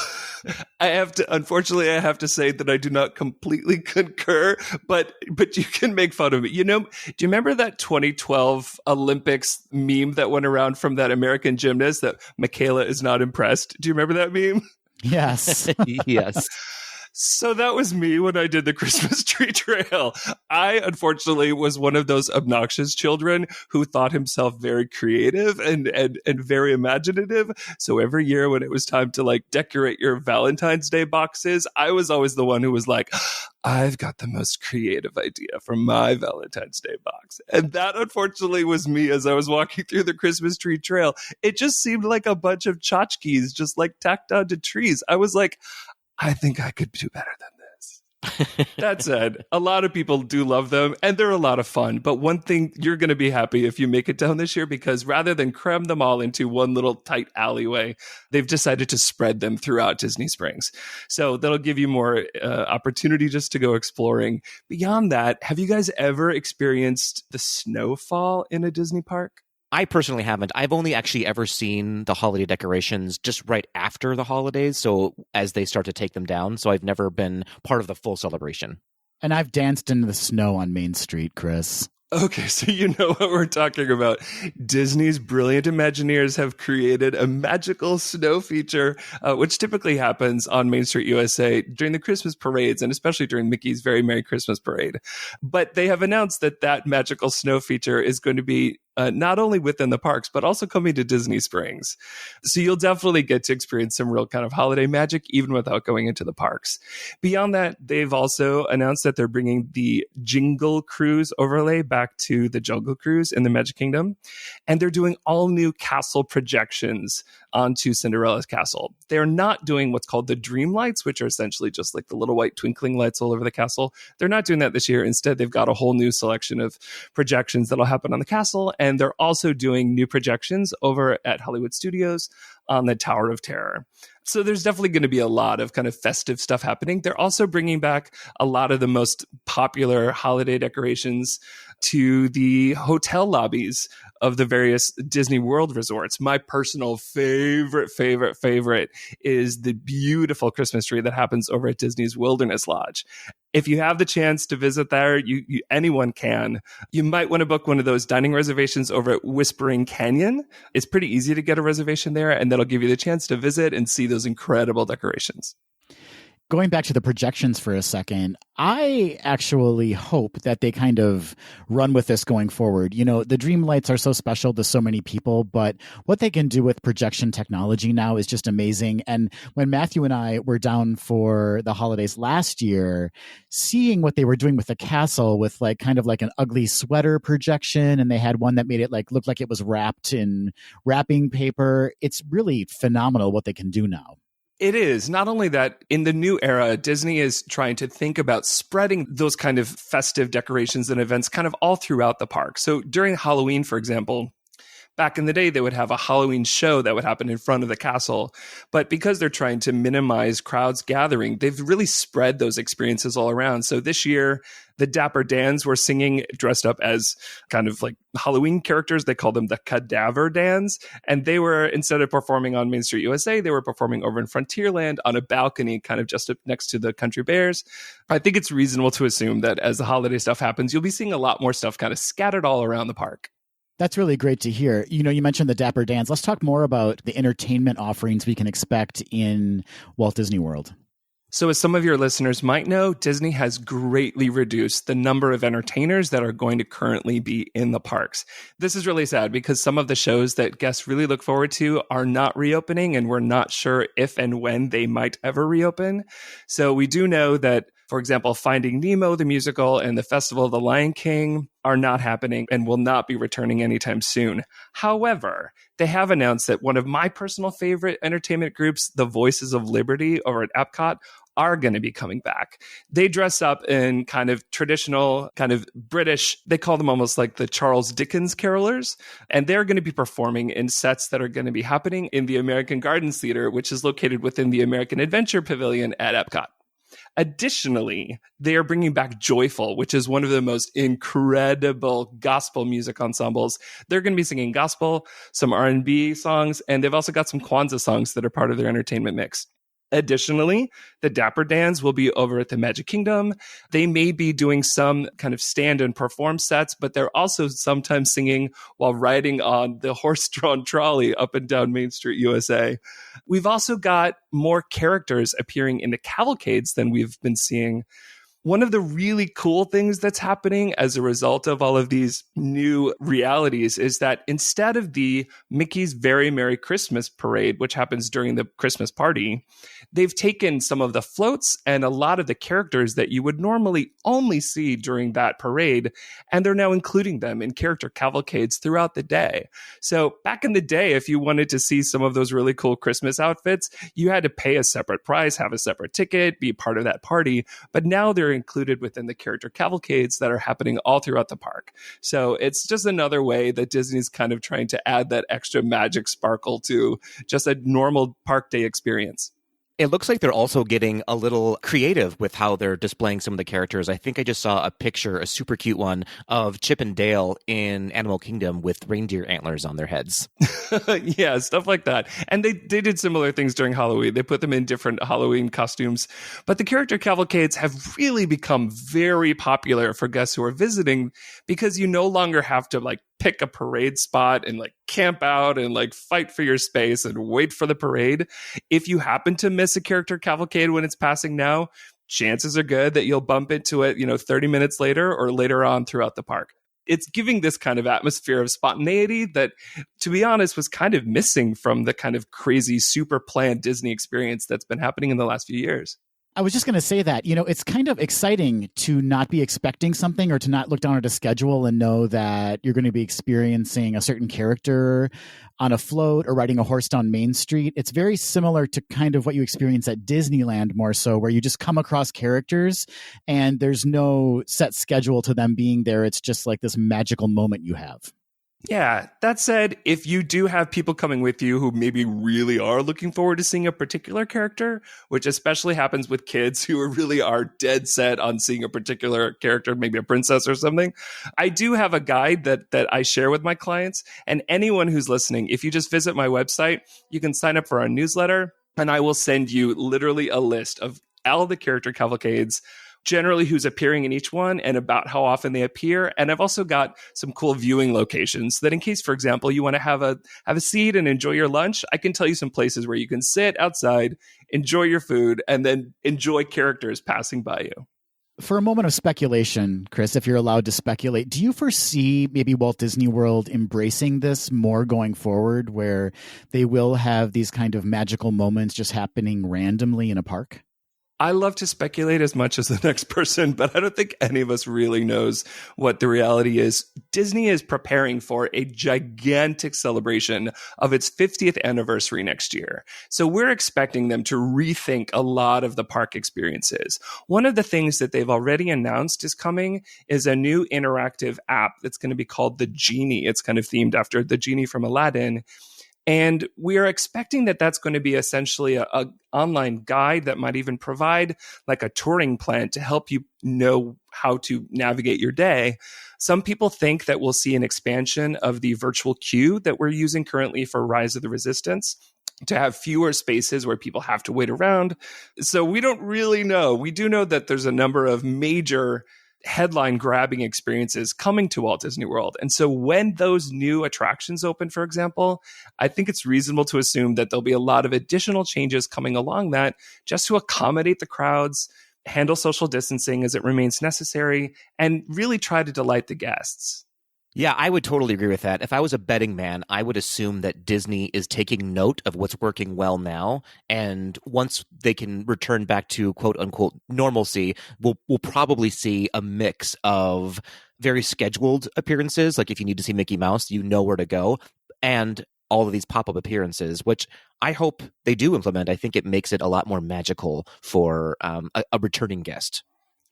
have to say that I do not completely concur, but you can make fun of it. You know, do you remember that 2012 Olympics meme that went around from that American gymnast that Michaela is not impressed? Do you remember that meme? Yes. Yes. So that was me when I did the Christmas tree trail. I, unfortunately, was one of those obnoxious children who thought himself very creative and very imaginative. So every year when it was time to like decorate your Valentine's Day boxes, I was always the one who was like, I've got the most creative idea for my Valentine's Day box. And that, unfortunately, was me as I was walking through the Christmas tree trail. It just seemed like a bunch of tchotchkes just like tacked onto trees. I was like, I think I could do better than this. That said, a lot of people do love them and they're a lot of fun. But one thing, you're going to be happy if you make it down this year because rather than cram them all into one little tight alleyway, they've decided to spread them throughout Disney Springs. So that'll give you more opportunity just to go exploring. Beyond that, have you guys ever experienced the snowfall in a Disney park? I personally haven't. I've only actually ever seen the holiday decorations just right after the holidays, so as they start to take them down. So I've never been part of the full celebration. And I've danced in the snow on Main Street, Chris. Okay, so you know what we're talking about. Disney's brilliant Imagineers have created a magical snow feature, which typically happens on Main Street USA during the Christmas parades, and especially during Mickey's Very Merry Christmas Parade. But they have announced that magical snow feature is going to be not only within the parks, but also coming to Disney Springs. So you'll definitely get to experience some real kind of holiday magic, even without going into the parks. Beyond that, they've also announced that they're bringing the Jingle Cruise overlay back to the Jungle Cruise in the Magic Kingdom. And they're doing all new castle projections onto Cinderella's castle. They're not doing what's called the Dream Lights, which are essentially just like the little white twinkling lights all over the castle. They're not doing that this year. Instead, they've got a whole new selection of projections that'll happen on the castle. And they're also doing new projections over at Hollywood Studios on the Tower of Terror. So there's definitely going to be a lot of kind of festive stuff happening. They're also bringing back a lot of the most popular holiday decorations to the hotel lobbies of the various Disney World resorts. My personal favorite is the beautiful Christmas tree that happens over at Disney's Wilderness Lodge. If you have the chance to visit there, anyone can. You might want to book one of those dining reservations over at Whispering Canyon. It's pretty easy to get a reservation there, and that'll give you the chance to visit and see those incredible decorations. Going back to the projections for a second, I actually hope that they kind of run with this going forward. You know, the Dream Lights are so special to so many people, but what they can do with projection technology now is just amazing. And when Matthew and I were down for the holidays last year, seeing what they were doing with the castle with like kind of like an ugly sweater projection, and they had one that made it like look like it was wrapped in wrapping paper. It's really phenomenal what they can do now. It is. Not only that, in the new era, Disney is trying to think about spreading those kind of festive decorations and events kind of all throughout the park. So during Halloween, for example, back in the day, they would have a Halloween show that would happen in front of the castle. But because they're trying to minimize crowds gathering, they've really spread those experiences all around. So this year, the Dapper Dans were singing dressed up as kind of like Halloween characters. They called them the Cadaver Dans. And they were, instead of performing on Main Street USA, they were performing over in Frontierland on a balcony kind of just up next to the Country Bears. I think it's reasonable to assume that as the holiday stuff happens, you'll be seeing a lot more stuff kind of scattered all around the park. That's really great to hear. You know, you mentioned the Dapper Dans. Let's talk more about the entertainment offerings we can expect in Walt Disney World. So as some of your listeners might know, Disney has greatly reduced the number of entertainers that are going to currently be in the parks. This is really sad because some of the shows that guests really look forward to are not reopening, and we're not sure if and when they might ever reopen. So we do know that, for example, Finding Nemo, the musical, and the Festival of the Lion King are not happening and will not be returning anytime soon. However, they have announced that one of my personal favorite entertainment groups, the Voices of Liberty over at Epcot, are going to be coming back. They dress up in kind of traditional, kind of British, they call them almost like the Charles Dickens carolers, and they're going to be performing in sets that are going to be happening in the American Gardens Theater, which is located within the American Adventure Pavilion at Epcot. Additionally, they are bringing back Joyful, which is one of the most incredible gospel music ensembles. They're going to be singing gospel, some R&B songs, and they've also got some Kwanzaa songs that are part of their entertainment mix. Additionally, the Dapper Dans will be over at the Magic Kingdom. They may be doing some kind of stand and perform sets, but they're also sometimes singing while riding on the horse-drawn trolley up and down Main Street USA. We've also got more characters appearing in the cavalcades than we've been seeing. One of the really cool things that's happening as a result of all of these new realities is that instead of the Mickey's Very Merry Christmas parade, which happens during the Christmas party, they've taken some of the floats and a lot of the characters that you would normally only see during that parade, and they're now including them in character cavalcades throughout the day. So back in the day, if you wanted to see some of those really cool Christmas outfits, you had to pay a separate price, have a separate ticket, be part of that party. But now they're included within the character cavalcades that are happening all throughout the park. So it's just another way that Disney's kind of trying to add that extra magic sparkle to just a normal park day experience. It looks like they're also getting a little creative with how they're displaying some of the characters. I think I just saw a picture, a super cute one, of Chip and Dale in Animal Kingdom with reindeer antlers on their heads. Yeah, stuff like that. And they did similar things during Halloween. They put them in different Halloween costumes. But the character cavalcades have really become very popular for guests who are visiting because you no longer have to like pick a parade spot and like camp out and like fight for your space and wait for the parade. If you happen to miss a character cavalcade when it's passing now, chances are good that you'll bump into it, 30 minutes later or later on throughout the park. It's giving this kind of atmosphere of spontaneity that, to be honest, was kind of missing from the kind of crazy, super planned Disney experience that's been happening in the last few years. I was just going to say that, it's kind of exciting to not be expecting something or to not look down at a schedule and know that you're going to be experiencing a certain character on a float or riding a horse down Main Street. It's very similar to kind of what you experience at Disneyland more so, where you just come across characters and there's no set schedule to them being there. It's just like this magical moment you have. Yeah, that said, if you do have people coming with you who maybe really are looking forward to seeing a particular character, which especially happens with kids who really are dead set on seeing a particular character, maybe a princess or something, I do have a guide that I share with my clients. And anyone who's listening, if you just visit my website, you can sign up for our newsletter, and I will send you literally a list of all the character cavalcades, generally who's appearing in each one and about how often they appear. And I've also got some cool viewing locations that in case, for example, you want to have a seat and enjoy your lunch, I can tell you some places where you can sit outside, enjoy your food, and then enjoy characters passing by you. For a moment of speculation, Chris, if you're allowed to speculate, do you foresee maybe Walt Disney World embracing this more going forward, where they will have these kind of magical moments just happening randomly in a park? I love to speculate as much as the next person, but I don't think any of us really knows what the reality is. Disney is preparing for a gigantic celebration of its 50th anniversary next year. So we're expecting them to rethink a lot of the park experiences. One of the things that they've already announced is coming is a new interactive app that's going to be called the Genie. It's kind of themed after the genie from Aladdin. And we are expecting that that's going to be essentially a online guide that might even provide like a touring plan to help you know how to navigate your day. Some people think that we'll see an expansion of the virtual queue that we're using currently for Rise of the Resistance, to have fewer spaces where people have to wait around. So we don't really know. We do know that there's a number of major headline grabbing experiences coming to Walt Disney World. And so when those new attractions open, for example, I think it's reasonable to assume that there'll be a lot of additional changes coming along that just to accommodate the crowds, handle social distancing as it remains necessary, and really try to delight the guests. Yeah, I would totally agree with that. If I was a betting man, I would assume that Disney is taking note of what's working well now. And once they can return back to quote unquote normalcy, we'll probably see a mix of very scheduled appearances. Like if you need to see Mickey Mouse, you know where to go. And all of these pop-up appearances, which I hope they do implement. I think it makes it a lot more magical for a returning guest.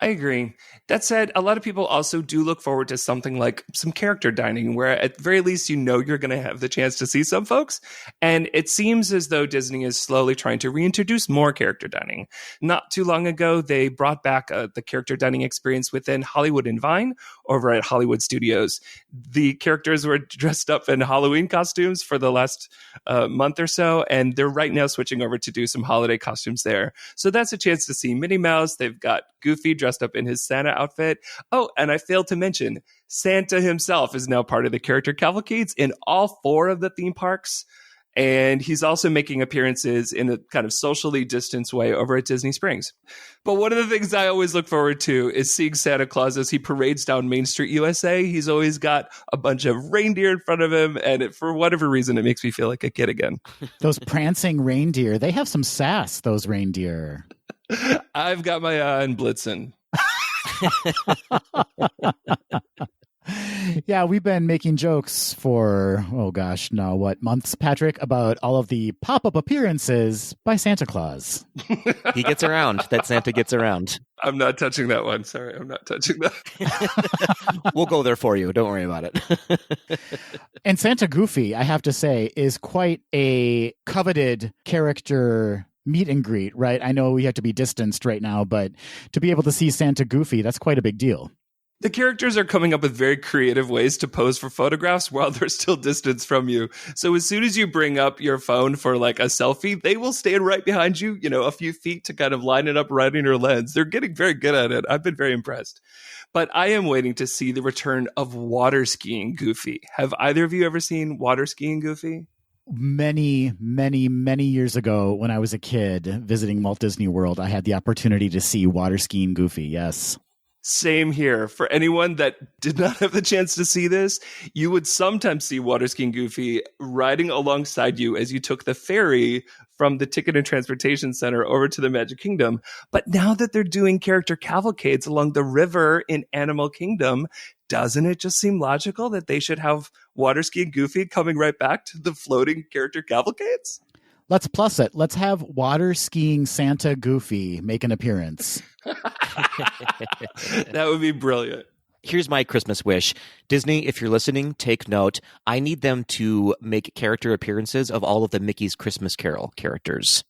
I agree. That said, a lot of people also do look forward to something like some character dining, where at the very least, you know, you're going to have the chance to see some folks. And it seems as though Disney is slowly trying to reintroduce more character dining. Not too long ago, they brought back the character dining experience within Hollywood and Vine over at Hollywood Studios. The characters were dressed up in Halloween costumes for the last month or so, and they're right now switching over to do some holiday costumes there. So that's a chance to see Minnie Mouse. They've got Goofy dressed up in his Santa outfit. Oh, and I failed to mention, Santa himself is now part of the character cavalcades in all 4 of the theme parks. And he's also making appearances in a kind of socially distanced way over at Disney Springs. But one of the things I always look forward to is seeing Santa Claus as he parades down Main Street, USA. He's always got a bunch of reindeer in front of him. And for whatever reason, it makes me feel like a kid again. Those prancing reindeer, they have some sass, those reindeer. I've got my eye on Blitzen. Yeah, we've been making jokes for, months, Patrick, about all of the pop-up appearances by Santa Claus. He gets around. That Santa gets around. I'm not touching that one. Sorry, I'm not touching that. We'll go there for you. Don't worry about it. And Santa Goofy, I have to say, is quite a coveted character meet and greet, right? I know we have to be distanced right now, but to be able to see Santa Goofy, that's quite a big deal. The characters are coming up with very creative ways to pose for photographs while they're still distanced from you. So as soon as you bring up your phone for like a selfie, they will stand right behind you, a few feet to kind of line it up right in your lens. They're getting very good at it. I've been very impressed. But I am waiting to see the return of water skiing Goofy. Have either of you ever seen water skiing Goofy? Many, many, many years ago when I was a kid visiting Walt Disney World, I had the opportunity to see water skiing Goofy, yes. Same here. For anyone that did not have the chance to see this, you would sometimes see water skiing Goofy riding alongside you as you took the ferry from the Ticket and Transportation Center over to the Magic Kingdom. But now that they're doing character cavalcades along the river in Animal Kingdom, doesn't it just seem logical that they should have water skiing Goofy coming right back to the floating character cavalcades? Let's plus it. Let's have water skiing Santa Goofy make an appearance. That would be brilliant. Here's my Christmas wish. Disney, if you're listening, take note. I need them to make character appearances of all of the Mickey's Christmas Carol characters.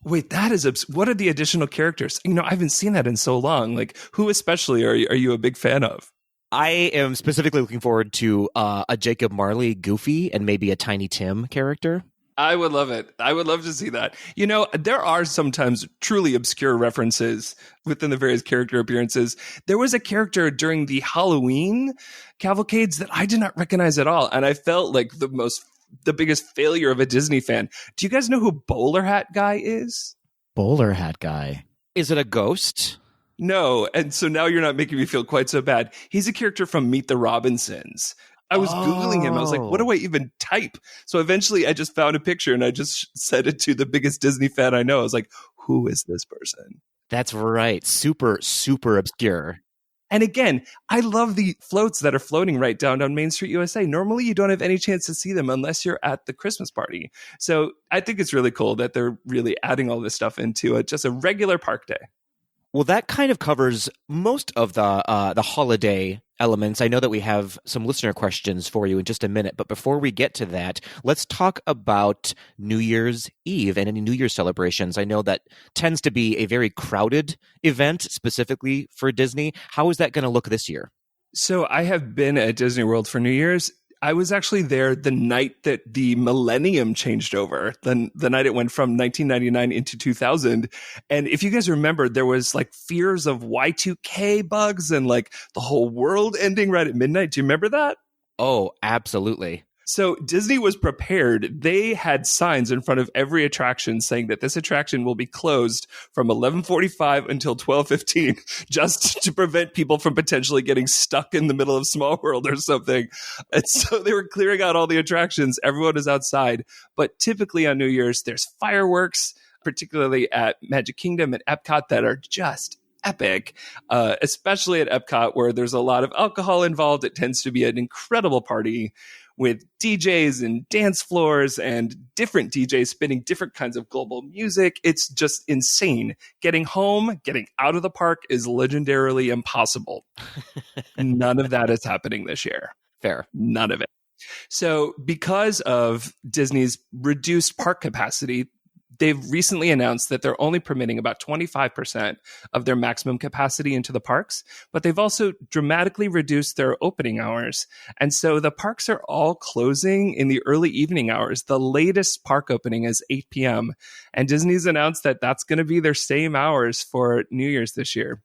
Wait, that is what are the additional characters? I haven't seen that in so long. Like, who especially are you a big fan of? I am specifically looking forward to a Jacob Marley Goofy and maybe a Tiny Tim character. I would love it. I would love to see that. There are sometimes truly obscure references within the various character appearances. There was a character during the Halloween cavalcades that I did not recognize at all. And I felt like the biggest failure of a Disney fan. Do you guys know who Bowler Hat Guy is? Bowler Hat Guy. Is it a ghost? No. And so now you're not making me feel quite so bad. He's a character from Meet the Robinsons. I was Googling him. I was like, what do I even type? So eventually I just found a picture and I just sent it to the biggest Disney fan I know. I was like, who is this person? That's right. Super, super obscure. And again, I love the floats that are floating right down Main Street, USA. Normally, you don't have any chance to see them unless you're at the Christmas party. So I think it's really cool that they're really adding all this stuff into just a regular park day. Well, that kind of covers most of the holiday elements. I know that we have some listener questions for you in just a minute, but before we get to that, let's talk about New Year's Eve and any New Year's celebrations. I know that tends to be a very crowded event, specifically for Disney. How is that going to look this year? So I have been at Disney World for New Year's. I was actually there the night that the millennium changed over, the night it went from 1999 into 2000. And if you guys remember, there was like fears of Y2K bugs and like the whole world ending right at midnight. Do you remember that? Oh, absolutely. So Disney was prepared. They had signs in front of every attraction saying that this attraction will be closed from 11:45 until 12:15, just to prevent people from potentially getting stuck in the middle of Small World or something. And so they were clearing out all the attractions. Everyone is outside. But typically on New Year's, there's fireworks, particularly at Magic Kingdom and Epcot, that are just epic, especially at Epcot, where there's a lot of alcohol involved. It tends to be an incredible party with DJs and dance floors and different DJs spinning different kinds of global music. It's just insane. Getting home, getting out of the park is legendarily impossible. None of that is happening this year. Fair. None of it. So because of Disney's reduced park capacity, they've recently announced that they're only permitting about 25% of their maximum capacity into the parks, but they've also dramatically reduced their opening hours. And so the parks are all closing in the early evening hours. The latest park opening is 8 p.m. And Disney's announced that that's going to be their same hours for New Year's this year.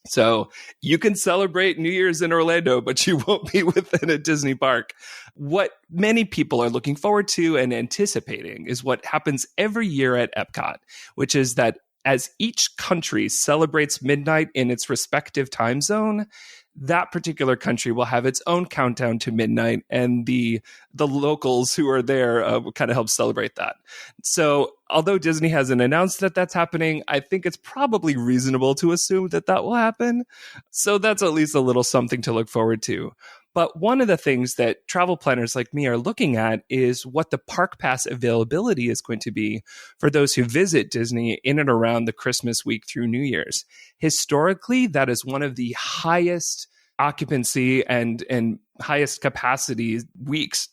So you can celebrate New Year's in Orlando, but you won't be within a Disney park. What many people are looking forward to and anticipating is what happens every year at Epcot, which is that as each country celebrates midnight in its respective time zone, that particular country will have its own countdown to midnight, and the locals who are there will kind of help celebrate that. So although Disney hasn't announced that that's happening, I think it's probably reasonable to assume that that will happen. So that's at least a little something to look forward to. But one of the things that travel planners like me are looking at is what the park pass availability is going to be for those who visit Disney in and around the Christmas week through New Year's. Historically, that is one of the highest occupancy and highest capacity weeks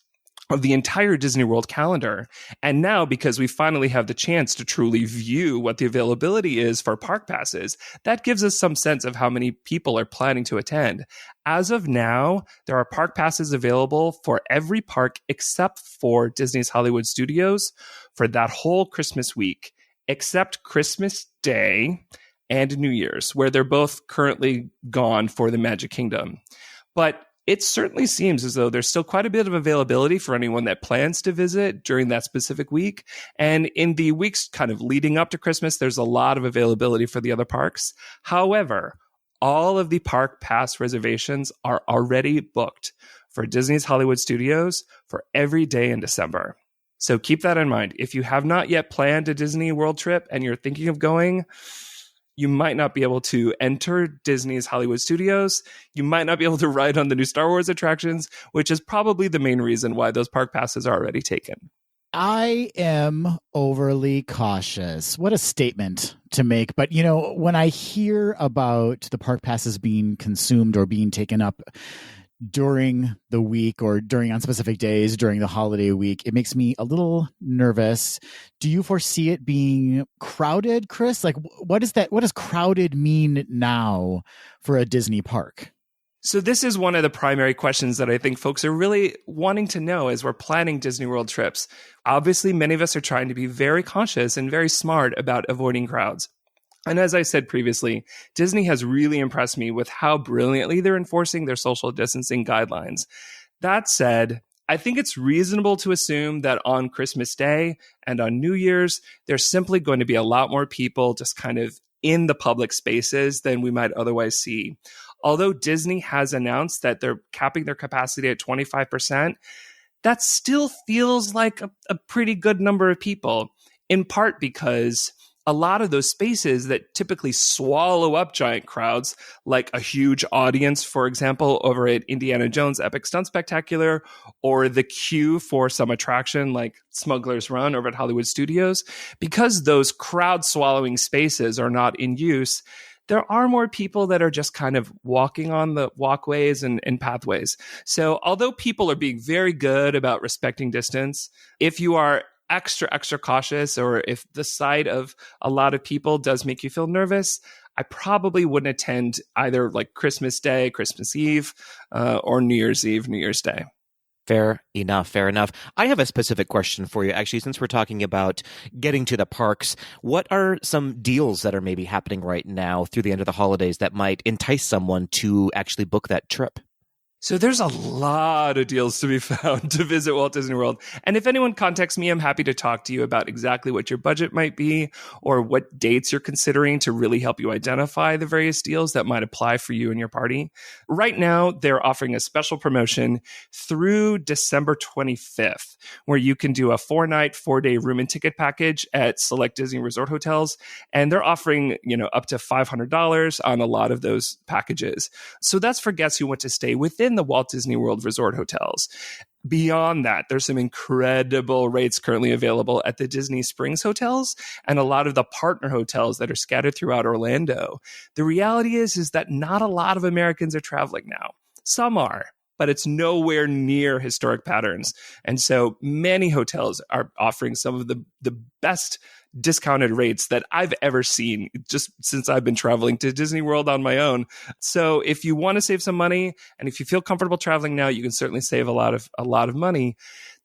of the entire Disney World calendar. And now, because we finally have the chance to truly view what the availability is for park passes, that gives us some sense of how many people are planning to attend. As of now, there are park passes available for every park except for Disney's Hollywood Studios for that whole Christmas week, except Christmas Day and New Year's, where they're both currently gone for the Magic Kingdom. But it certainly seems as though there's still quite a bit of availability for anyone that plans to visit during that specific week. And in the weeks kind of leading up to Christmas, there's a lot of availability for the other parks. However, all of the park pass reservations are already booked for Disney's Hollywood Studios for every day in December. So keep that in mind. If you have not yet planned a Disney World trip and you're thinking of going, you might not be able to enter Disney's Hollywood Studios. You might not be able to ride on the new Star Wars attractions, which is probably the main reason why those park passes are already taken. I am overly cautious. What a statement to make. But, you know, when I hear about the park passes being consumed or being taken up during the week or on specific days during the holiday week, it makes me a little nervous. Do you foresee it being crowded, Chris? Like, what is that? What does crowded mean now for a Disney park? So this is one of the primary questions that I think folks are really wanting to know as we're planning Disney World trips. Obviously, many of us are trying to be very conscious and very smart about avoiding crowds. And as I said previously, Disney has really impressed me with how brilliantly they're enforcing their social distancing guidelines. That said, I think it's reasonable to assume that on Christmas Day and on New Year's, there's simply going to be a lot more people just kind of in the public spaces than we might otherwise see. Although Disney has announced that they're capping their capacity at 25%, that still feels like a pretty good number of people, in part because a lot of those spaces that typically swallow up giant crowds, like a huge audience, for example, over at Indiana Jones Epic Stunt Spectacular, or the queue for some attraction like Smuggler's Run over at Hollywood Studios, because those crowd swallowing spaces are not in use, there are more people that are just kind of walking on the walkways and pathways. So although people are being very good about respecting distance, if you are extra cautious, or if the sight of a lot of people does make you feel nervous, I probably wouldn't attend either like Christmas Day, Christmas Eve, or New Year's Eve, New Year's Day. Fair enough. I have a specific question for you, actually, since we're talking about getting to the parks. What are some deals that are maybe happening right now through the end of the holidays that might entice someone to actually book that trip? So there's a lot of deals to be found to visit Walt Disney World. And if anyone contacts me, I'm happy to talk to you about exactly what your budget might be or what dates you're considering to really help you identify the various deals that might apply for you and your party. Right now, they're offering a special promotion through December 25th, where you can do a 4-night, 4-day room and ticket package at select Disney Resort hotels. And they're offering, up to $500 on a lot of those packages. So that's for guests who want to stay within the Walt Disney World Resort hotels. Beyond that, there's some incredible rates currently available at the Disney Springs hotels and a lot of the partner hotels that are scattered throughout Orlando. The reality is that not a lot of Americans are traveling now. Some are, but it's nowhere near historic patterns. And so many hotels are offering some of the best discounted rates that I've ever seen just since I've been traveling to Disney World on my own. So if you want to save some money and if you feel comfortable traveling now, you can certainly save a lot of money.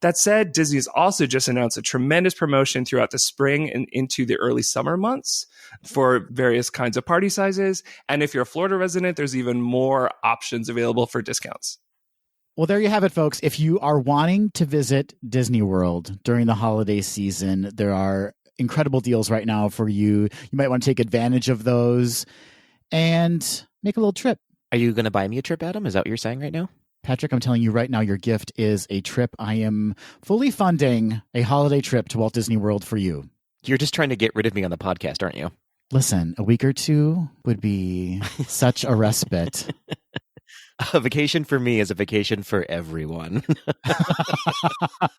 That said, Disney has also just announced a tremendous promotion throughout the spring and into the early summer months for various kinds of party sizes. And if you're a Florida resident, there's even more options available for discounts. Well, there you have it, folks. If you are wanting to visit Disney World during the holiday season, there are incredible deals right now for you. You might want to take advantage of those and make a little trip. Are you going to buy me a trip, Adam? Is that what you're saying right now? Patrick, I'm telling you right now, your gift is a trip. I am fully funding a holiday trip to Walt Disney World for you. You're just trying to get rid of me on the podcast, aren't you? Listen, a week or two would be such a respite. A vacation for me is a vacation for everyone.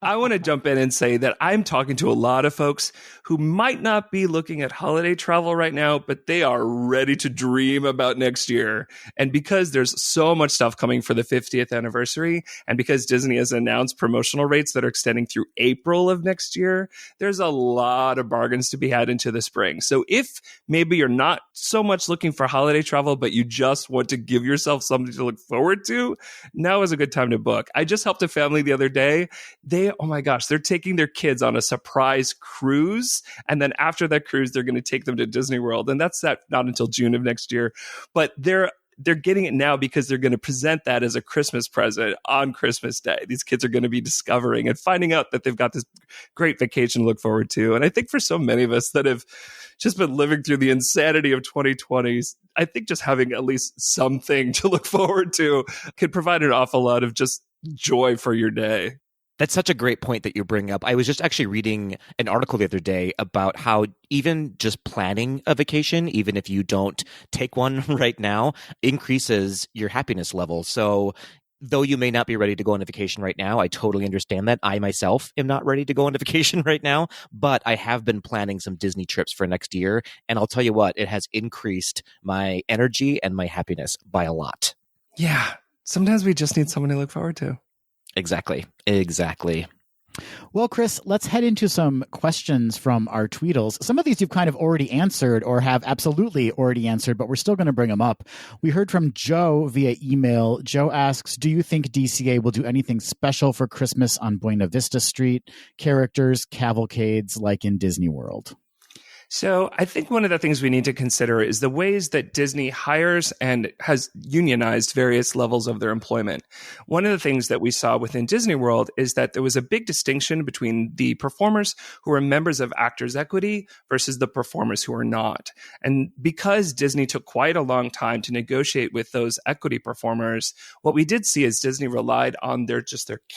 I want to jump in and say that I'm talking to a lot of folks who might not be looking at holiday travel right now, but they are ready to dream about next year. And because there's so much stuff coming for the 50th anniversary, and because Disney has announced promotional rates that are extending through April of next year, there's a lot of bargains to be had into the spring. So if maybe you're not so much looking for holiday travel, but you just want to give yourself something to look forward to, now is a good time to book. I just helped a family the other day. Oh my gosh, they're taking their kids on a surprise cruise. And then after that cruise, they're going to take them to Disney World. And that's not until June of next year. But they're getting it now because they're going to present that as a Christmas present on Christmas Day. These kids are going to be discovering and finding out that they've got this great vacation to look forward to. And I think for so many of us that have just been living through the insanity of 2020, I think just having at least something to look forward to could provide an awful lot of just joy for your day. That's such a great point that you bring up. I was just actually reading an article the other day about how even just planning a vacation, even if you don't take one right now, increases your happiness level. So though you may not be ready to go on a vacation right now, I totally understand that. I myself am not ready to go on a vacation right now, but I have been planning some Disney trips for next year. And I'll tell you what, it has increased my energy and my happiness by a lot. Yeah. Sometimes we just need someone to look forward to. Exactly. Well, Chris, let's head into some questions from our Tweedles. Some of these you've kind of already answered or have absolutely already answered, but we're still going to bring them up. We heard from Joe via email. Joe asks, do you think DCA will do anything special for Christmas on Buena Vista Street? Characters, cavalcades like in Disney World? So I think one of the things we need to consider is the ways that Disney hires and has unionized various levels of their employment. One of the things that we saw within Disney World is that there was a big distinction between the performers who are members of Actors Equity versus the performers who are not. And because Disney took quite a long time to negotiate with those equity performers, what we did see is Disney relied on their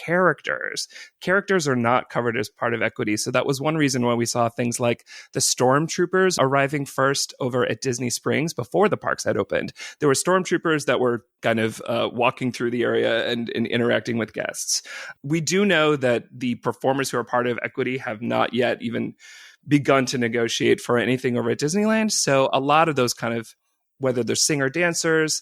characters. Characters are not covered as part of equity. So that was one reason why we saw things like the Storm stormtroopers arriving first over at Disney Springs before the parks had opened. There were stormtroopers that were kind of walking through the area and interacting with guests. We do know that the performers who are part of Equity have not yet even begun to negotiate for anything over at Disneyland. So a lot of those kind of, whether they're singer dancers,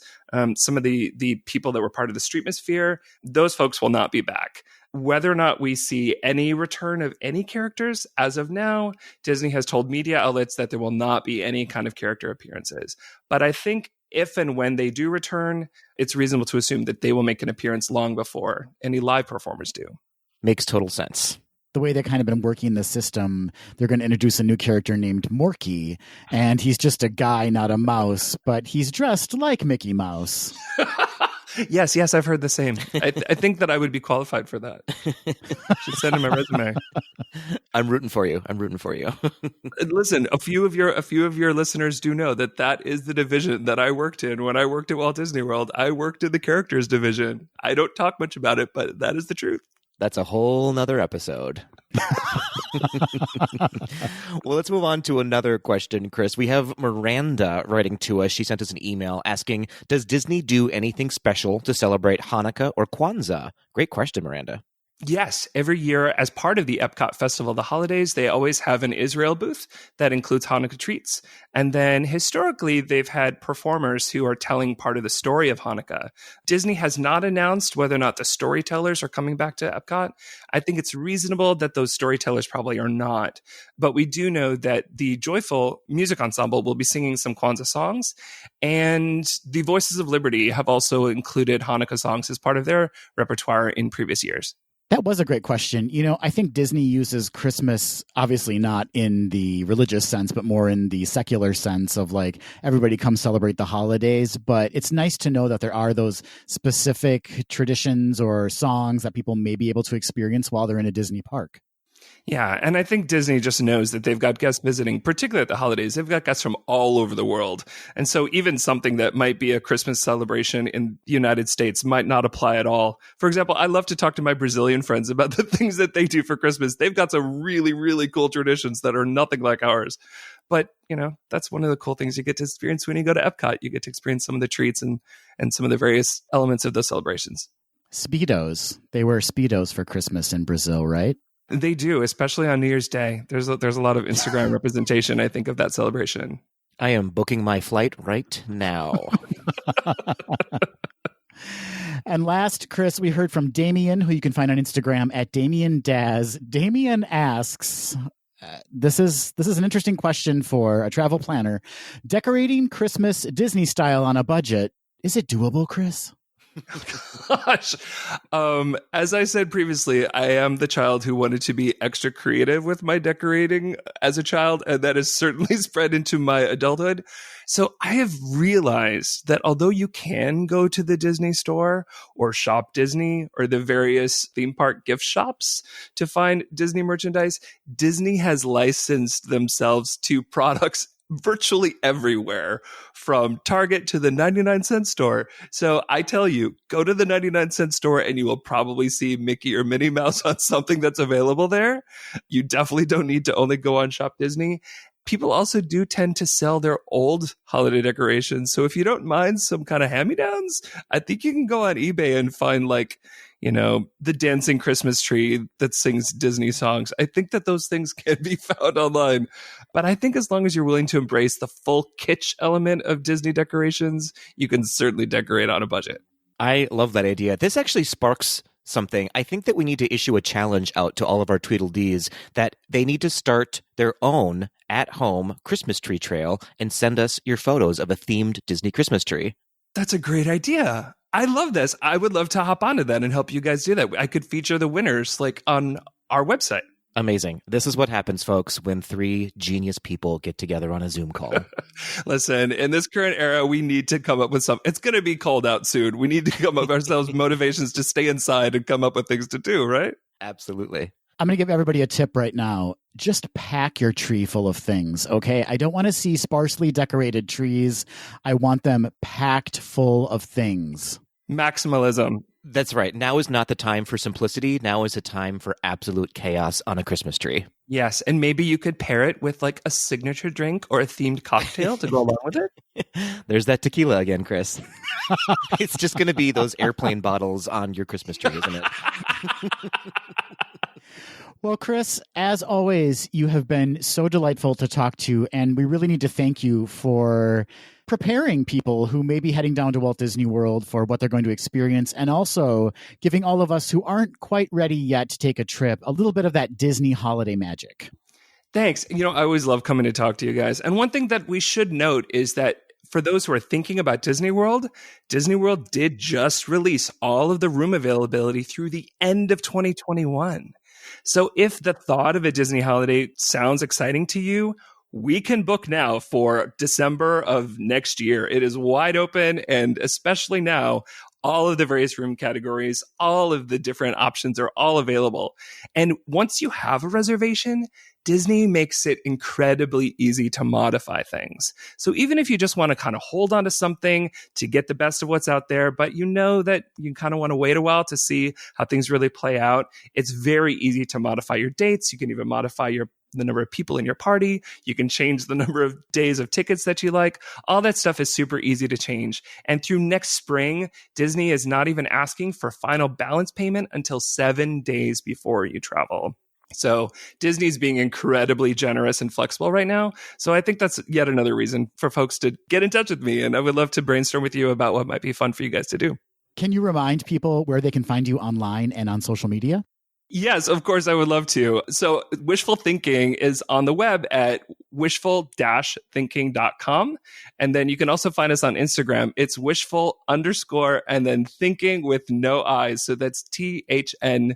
some of the people that were part of the Streetmosphere, those folks will not be back. Whether or not we see any return of any characters, as of now, Disney has told media outlets that there will not be any kind of character appearances. But I think if and when they do return, it's reasonable to assume that they will make an appearance long before any live performers do. Makes total sense. The way they've kind of been working the system, they're going to introduce a new character named Morky, and he's just a guy, not a mouse, but he's dressed like Mickey Mouse. Yes, I've heard the same. I think that I would be qualified for that. Should send him a resume. I'm rooting for you. Listen, a few of your listeners do know that is the division that I worked in when I worked at Walt Disney World. I worked in the characters division. I don't talk much about it, but that is the truth. That's a whole nother episode. Well, let's move on to another question, Chris. We have Miranda writing to us. She sent us an email asking, does Disney do anything special to celebrate Hanukkah or Kwanzaa? Great question, Miranda. Yes, every year as part of the Epcot Festival of the Holidays, they always have an Israel booth that includes Hanukkah treats. And then historically, they've had performers who are telling part of the story of Hanukkah. Disney has not announced whether or not the storytellers are coming back to Epcot. I think it's reasonable that those storytellers probably are not. But we do know that the Joyful Music Ensemble will be singing some Kwanzaa songs. And the Voices of Liberty have also included Hanukkah songs as part of their repertoire in previous years. That was a great question. I think Disney uses Christmas, obviously not in the religious sense, but more in the secular sense of like everybody come celebrate the holidays. But it's nice to know that there are those specific traditions or songs that people may be able to experience while they're in a Disney park. Yeah, and I think Disney just knows that they've got guests visiting, particularly at the holidays. They've got guests from all over the world. And so even something that might be a Christmas celebration in the United States might not apply at all. For example, I love to talk to my Brazilian friends about the things that they do for Christmas. They've got some really, really cool traditions that are nothing like ours. But, that's one of the cool things you get to experience when you go to Epcot. You get to experience some of the treats and some of the various elements of those celebrations. Speedos. They wear Speedos for Christmas in Brazil, right? They do, especially on New Year's Day. There's a lot of Instagram representation, I think, of that celebration. I am booking my flight right now. And last, Chris, we heard from Damien, who you can find on Instagram at Damien Daz. Damien asks, this is an interesting question for a travel planner. Decorating Christmas Disney style on a budget, is it doable, Chris? Gosh. As I said previously, I am the child who wanted to be extra creative with my decorating as a child, and that has certainly spread into my adulthood. So I have realized that although you can go to the Disney store or Shop Disney or the various theme park gift shops to find Disney merchandise, Disney has licensed themselves to products virtually everywhere, from Target to the 99-cent store. So I tell you, go to the 99-cent store and you will probably see Mickey or Minnie Mouse on something that's available there. You definitely don't need to only go on Shop Disney. People also do tend to sell their old holiday decorations. So if you don't mind some kind of hand-me-downs, I think you can go on eBay and find the dancing Christmas tree that sings Disney songs. I think that those things can be found online. But I think as long as you're willing to embrace the full kitsch element of Disney decorations, you can certainly decorate on a budget. I love that idea. This actually sparks something. I think that we need to issue a challenge out to all of our Tweedledees that they need to start their own at-home Christmas tree trail and send us your photos of a themed Disney Christmas tree. That's a great idea. I love this. I would love to hop onto that and help you guys do that. I could feature the winners on our website. Amazing. This is what happens, folks, when three genius people get together on a Zoom call. Listen, in this current era, we need to come up with some. It's going to be cold out soon. We need to come up with ourselves motivations to stay inside and come up with things to do, right? Absolutely. I'm going to give everybody a tip right now. Just pack your tree full of things, okay? I don't want to see sparsely decorated trees. I want them packed full of things. Maximalism. That's right. Now is not the time for simplicity. Now is a time for absolute chaos on a Christmas tree. Yes, and maybe you could pair it with like a signature drink or a themed cocktail to go along with it. There's that tequila again, Chris. It's just going to be those airplane bottles on your Christmas tree, isn't it? Well, Chris, as always, you have been so delightful to talk to, and we really need to thank you for preparing people who may be heading down to Walt Disney World for what they're going to experience, and also giving all of us who aren't quite ready yet to take a trip a little bit of that Disney holiday magic. Thanks. I always love coming to talk to you guys. And one thing that we should note is that for those who are thinking about Disney World did just release all of the room availability through the end of 2021. So if the thought of a Disney holiday sounds exciting to you, we can book now for December of next year. It is wide open, and especially now, all of the various room categories, all of the different options are all available. And once you have a reservation, Disney makes it incredibly easy to modify things. So even if you just want to kind of hold on to something to get the best of what's out there, but you know that you kind of want to wait a while to see how things really play out, it's very easy to modify your dates. You can even modify the number of people in your party. You can change the number of days of tickets that you like. All that stuff is super easy to change. And through next spring, Disney is not even asking for final balance payment until 7 days before you travel. So Disney's being incredibly generous and flexible right now. So I think that's yet another reason for folks to get in touch with me. And I would love to brainstorm with you about what might be fun for you guys to do. Can you remind people where they can find you online and on social media? Yes, of course, I would love to. So Wishful Thinking is on the web at wishful-thinking.com. And then you can also find us on Instagram. It's wishful_ and then thinking with no I's. So that's THNKNG.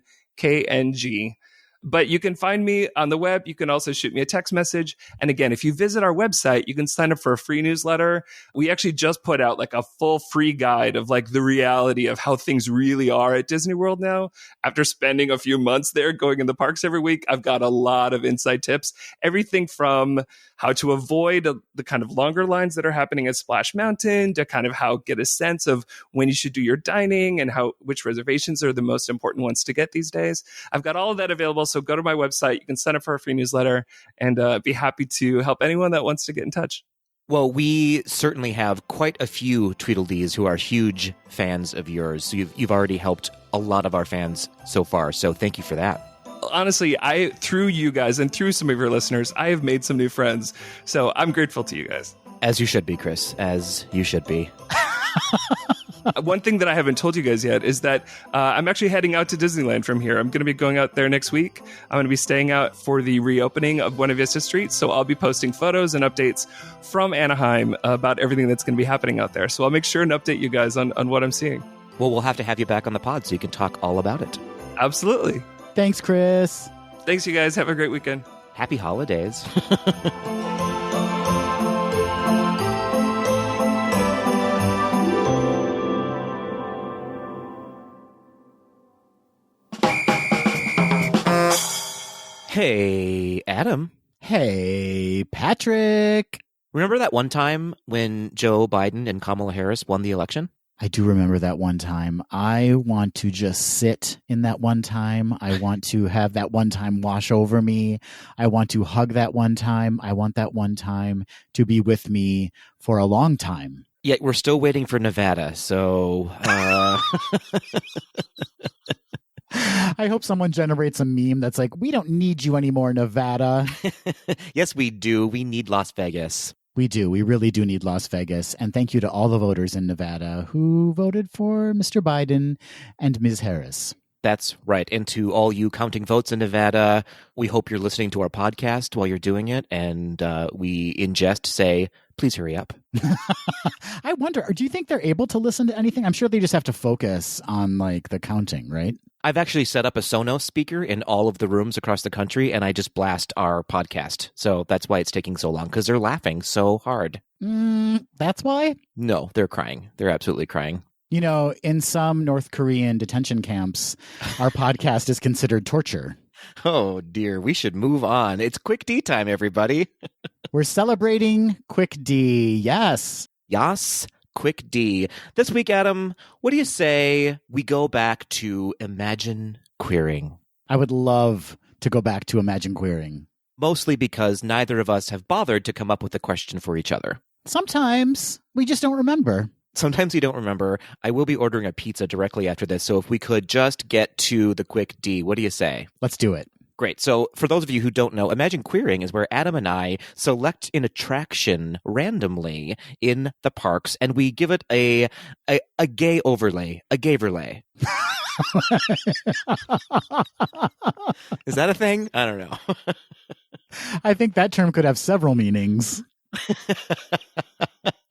But you can find me on the web. You can also shoot me a text message. And again, if you visit our website, you can sign up for a free newsletter. We actually just put out like a full free guide of like the reality of how things really are at Disney World now. After spending a few months there going in the parks every week, I've got a lot of inside tips. Everything from how to avoid the kind of longer lines that are happening at Splash Mountain to kind of how get a sense of when you should do your dining and which reservations are the most important ones to get these days. I've got all of that available. So go to my website. You can sign up for a free newsletter and be happy to help anyone that wants to get in touch. Well, we certainly have quite a few Tweedledees who are huge fans of yours. So you've already helped a lot of our fans so far. So thank you for that. Honestly, through you guys and through some of your listeners, I have made some new friends. So I'm grateful to you guys. As you should be, Chris. As you should be. One thing that I haven't told you guys yet is that I'm actually heading out to Disneyland from here. I'm going to be going out there next week. I'm going to be staying out for the reopening of Buena Vista Street. So I'll be posting photos and updates from Anaheim about everything that's going to be happening out there. So I'll make sure and update you guys on what I'm seeing. Well, we'll have to have you back on the pod so you can talk all about it. Absolutely. Thanks, Chris. Thanks, you guys. Have a great weekend. Happy holidays. Hey, Adam. Hey, Patrick. Remember that one time when Joe Biden and Kamala Harris won the election? I do remember that one time. I want to just sit in that one time. I want to have that one time wash over me. I want to hug that one time. I want that one time to be with me for a long time. Yet we're still waiting for Nevada, so... I hope someone generates a meme that's like, we don't need you anymore, Nevada. Yes, we do. We need Las Vegas. We do. We really do need Las Vegas. And thank you to all the voters in Nevada who voted for Mr. Biden and Ms. Harris. That's right. And to all you counting votes in Nevada, we hope you're listening to our podcast while you're doing it. And we, in jest, say, please hurry up. I wonder, do you think they're able to listen to anything? I'm sure they just have to focus on like the counting, right? I've actually set up a Sonos speaker in all of the rooms across the country, and I just blast our podcast. So that's why it's taking so long, because they're laughing so hard. That's why? No, they're crying. They're absolutely crying. You know, in some North Korean detention camps, our podcast is considered torture. Oh, dear. We should move on. It's Quick D time, everybody. We're celebrating Quick D. Yes. Yas, Quick D. This week, Adam, what do you say we go back to Imagine Queering? I would love to go back to Imagine Queering. Mostly because neither of us have bothered to come up with a question for each other. Sometimes we just don't remember. Sometimes you don't remember. I will be ordering a pizza directly after this, so if we could just get to the Quick D, what do you say? Let's do it. Great. So for those of you who don't know, Imagine Queering is where Adam and I select an attraction randomly in the parks, and we give it a gay overlay, a gayverlay. Is that a thing? I don't know. I think that term could have several meanings.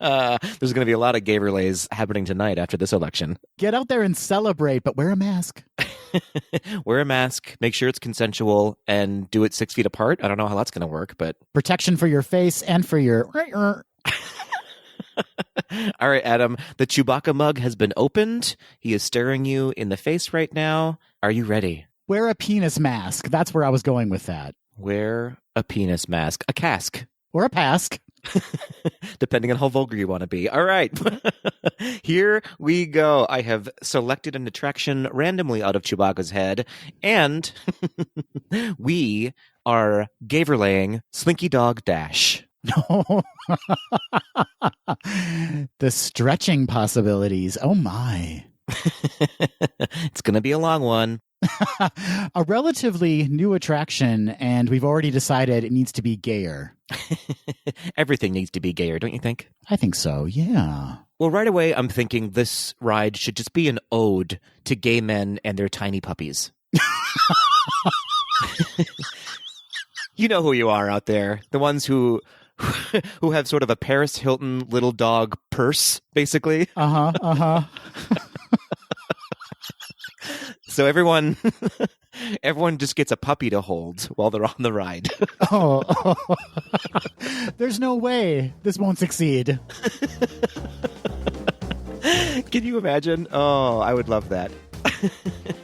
There's going to be a lot of gayverlays happening tonight after this election. Get out there and celebrate, but wear a mask. Wear a mask, make sure it's consensual, and do it 6 feet apart. I don't know how that's going to work, but... Protection for your face and for your... All right, Adam, the Chewbacca mug has been opened. He is staring you in the face right now. Are you ready? Wear a penis mask. That's where I was going with that. Wear a penis mask. A cask. Or a pask. Depending on how vulgar you want to be. All right. Here we go. I have selected an attraction randomly out of Chewbacca's head, and we are gayverlaying Slinky Dog Dash. The stretching possibilities. Oh, my. It's going to be a long one. A relatively new attraction, and we've already decided it needs to be gayer. Everything needs to be gayer, don't you think? I think so, yeah. Well, right away, I'm thinking this ride should just be an ode to gay men and their tiny puppies. You know who you are out there. The ones who have sort of a Paris Hilton little dog purse, basically. Uh-huh. So everyone just gets a puppy to hold while they're on the ride. Oh. There's no way this won't succeed. Can you imagine? Oh, I would love that.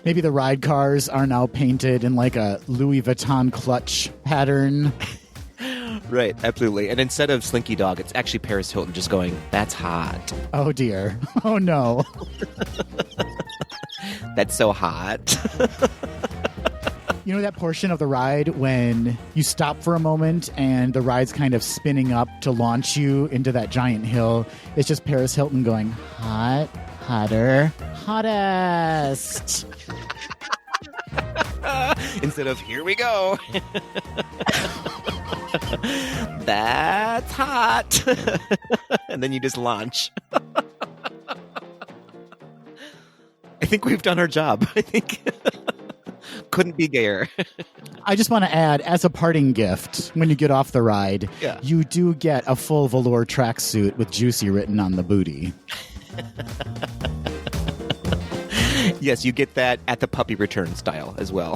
Maybe the ride cars are now painted in like a Louis Vuitton clutch pattern. Right, absolutely. And instead of Slinky Dog, it's actually Paris Hilton just going, "That's hot." Oh, dear. Oh, no. That's so hot. You know that portion of the ride when you stop for a moment and the ride's kind of spinning up to launch you into that giant hill? It's just Paris Hilton going, hot, hotter, hottest. Instead of, here we go. That's hot. And then you just launch. I think we've done our job. I think couldn't be gayer. I just want to add, as a parting gift, when you get off the ride, you do get a full velour tracksuit with Juicy written on the booty. Yes, you get that at the puppy return style as well.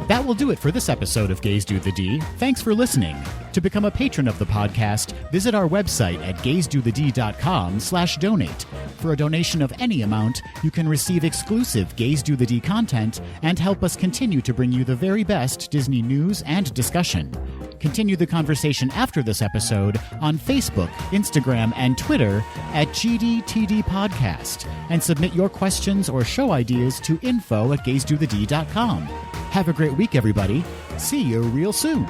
That will do it for this episode of Gays Do the D. Thanks for listening. To become a patron of the podcast, visit our website at gaysdothed.com/donate. For a donation of any amount, you can receive exclusive Gays Do the D content and help us continue to bring you the very best Disney news and discussion. Continue the conversation after this episode on Facebook, Instagram, and Twitter at GDTD Podcast, and submit your questions or show ideas to info@gaysdothed.com. Have a great week, everybody. See you real soon.